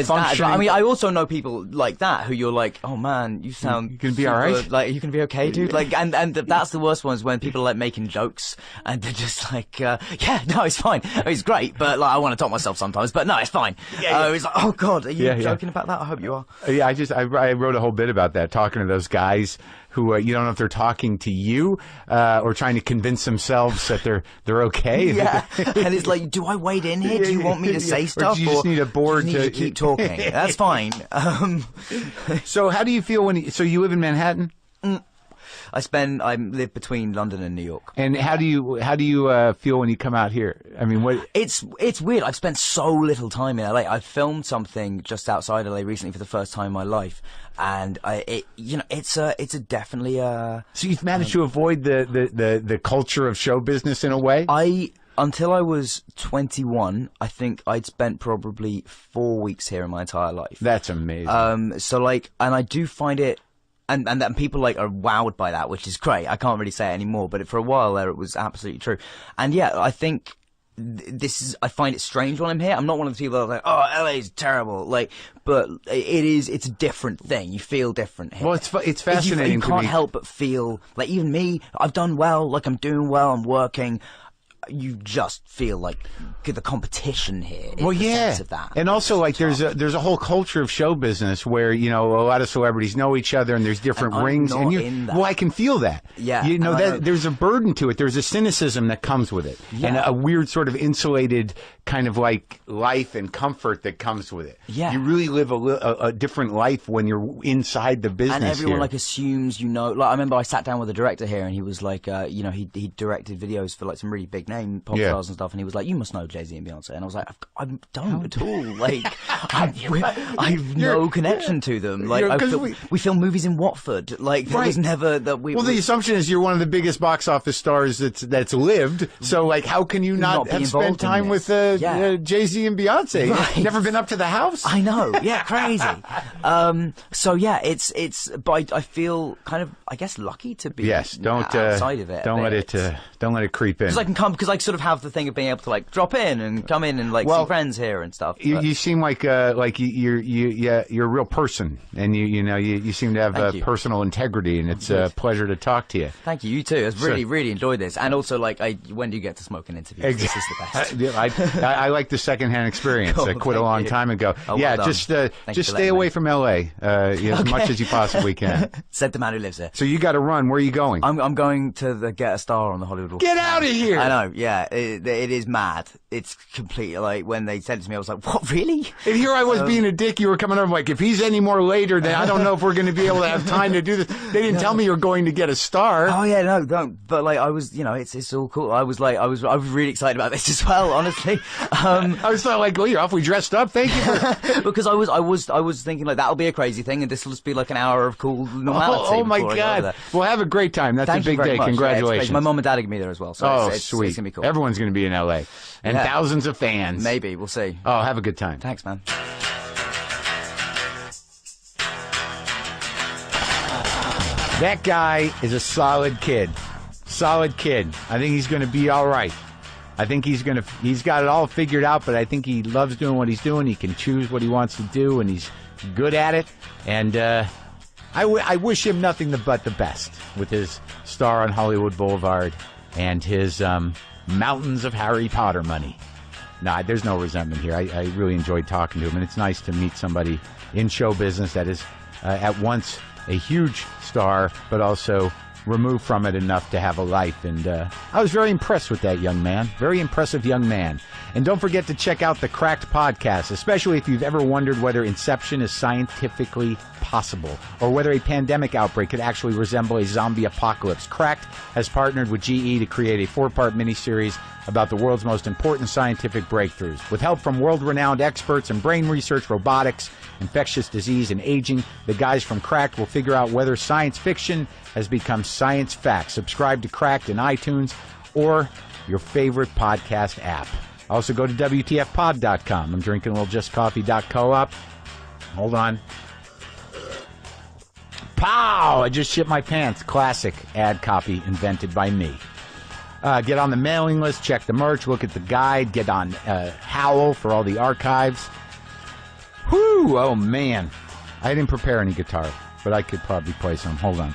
functioning. I mean, I also know people like that who you're like, oh man, you sound you can be all right. Like, you can be okay, dude. Like, and that's the worst ones when people are like making jokes and they're just like, yeah, no, it's fine, it's great, but like I want to talk myself sometimes, but no, it's fine. It's like, oh god, are you joking about that? I hope you are. Yeah, I wrote a whole bit about that, talking to those guys who you don't know if they're talking to you or trying to convince themselves that they're okay. Yeah, and it's like, do I wade in here? Do you want me to say stuff? Or do you just need a board to keep talking? That's fine. So how do you feel so you live in Manhattan? I live between London and New York. And how do you feel when you come out here? I mean, what? It's weird. I've spent so little time in LA. I filmed something just outside LA recently for the first time in my life, and it's definitely a. So you've managed to avoid the culture of show business in a way. Until I was 21, I think I'd spent probably 4 weeks here in my entire life. That's amazing. So like, and I do find it. And people like are wowed by that, which is great. I can't really say it anymore, but for a while there, it was absolutely true. And yeah, I think I find it strange when I'm here. I'm not one of the people that are like, oh, LA is terrible. Like, but it's a different thing. You feel different here. Well, it's fascinating. You can't help but feel like, even me, I've done well, like I'm doing well, I'm working. You just feel like the competition here. Well, yeah, sense of that. And also like there's a whole culture of show business where a lot of celebrities know each other and there's different rings. Well, I can feel that. Yeah, that there's a burden to it. There's a cynicism that comes with it, and a weird sort of insulated kind of like life and comfort that comes with it. Yeah, you really live a different life when you're inside the business. And everyone here. like assumes Like I remember I sat down with a director here, and he was like, he directed videos for like some really big name pop stars and stuff, and he was like, you must know Jay-Z and Beyonce, and I was like, I don't at all. Like, I've no connection to them. Like, we film movies in Watford. Like, there was never that we. Well, the assumption is you're one of the biggest box office stars that's lived. So, like, how can you not have spent time with Jay-Z and Beyonce? Right. Never been up to the house? I know. Yeah, crazy. So yeah, it's. But I feel kind of, I guess, lucky to be outside of it. Don't let it creep in. Because I can come, because I sort of have the thing of being able to like drop in and come in and like see friends here and stuff. You seem like you're a real person, and you seem to have personal integrity, and it's a pleasure to talk to you. Thank you. You too. I've really enjoyed this, and also like when do you get to smoke an interview? Exactly. This is the best. I like the secondhand experience. I quit a long time ago. Just stay away from LA as much as you possibly can. Said the man who lives there. So you got to run. Where are you going? I'm going to get a star on the Hollywood Walk. Get out of here! I know. Yeah, it is mad. It's completely like when they said it to me, I was like, "What, really?" And here I was being a dick. You were coming over like, if he's any more later, then I don't know if we're going to be able to have time to do this. They didn't tell me you were going to get a star. Oh yeah, no, don't. But like, I was, it's all cool. I was really excited about this as well, honestly. I was like, well, you're awfully dressed up. Thank you. Because I was thinking like that'll be a crazy thing, and this will just be like an hour of cool normality. Oh my God! Well, have a great time. That's a big day. Much. Congratulations. Yeah, my mom and dad are gonna be there as well. So sweet. It's gonna be cool. Everyone's gonna be in LA, and thousands of fans. Maybe we'll see. Oh, have a good time. Thanks, man. That guy is a solid kid. Solid kid. I think he's going to be all right. I think he's got it all figured out, but I think he loves doing what he's doing. He can choose what he wants to do, and he's good at it. And I wish him nothing but the best with his star on Hollywood Boulevard and his mountains of Harry Potter money. Nah, there's no resentment here. I really enjoyed talking to him, and it's nice to meet somebody in show business that is at once a huge star, but also removed from it enough to have a life. And I was very impressed with that young man. Very impressive young man. And don't forget to check out the Cracked podcast, especially if you've ever wondered whether inception is scientifically possible or whether a pandemic outbreak could actually resemble a zombie apocalypse. Cracked has partnered with GE to create a 4-part miniseries about the world's most important scientific breakthroughs. With help from world-renowned experts in brain research, robotics, infectious disease, and aging, the guys from Cracked will figure out whether science fiction has become science fact. Subscribe to Cracked in iTunes or your favorite podcast app. Also go to WTFpod.com. I'm drinking a little JustCoffee.coop. Hold on. Pow! I just shit my pants. Classic ad copy invented by me. Get on the mailing list, check the merch, look at the guide, get on Howl for all the archives. Whew! Oh, man. I didn't prepare any guitar, but I could probably play some. Hold on.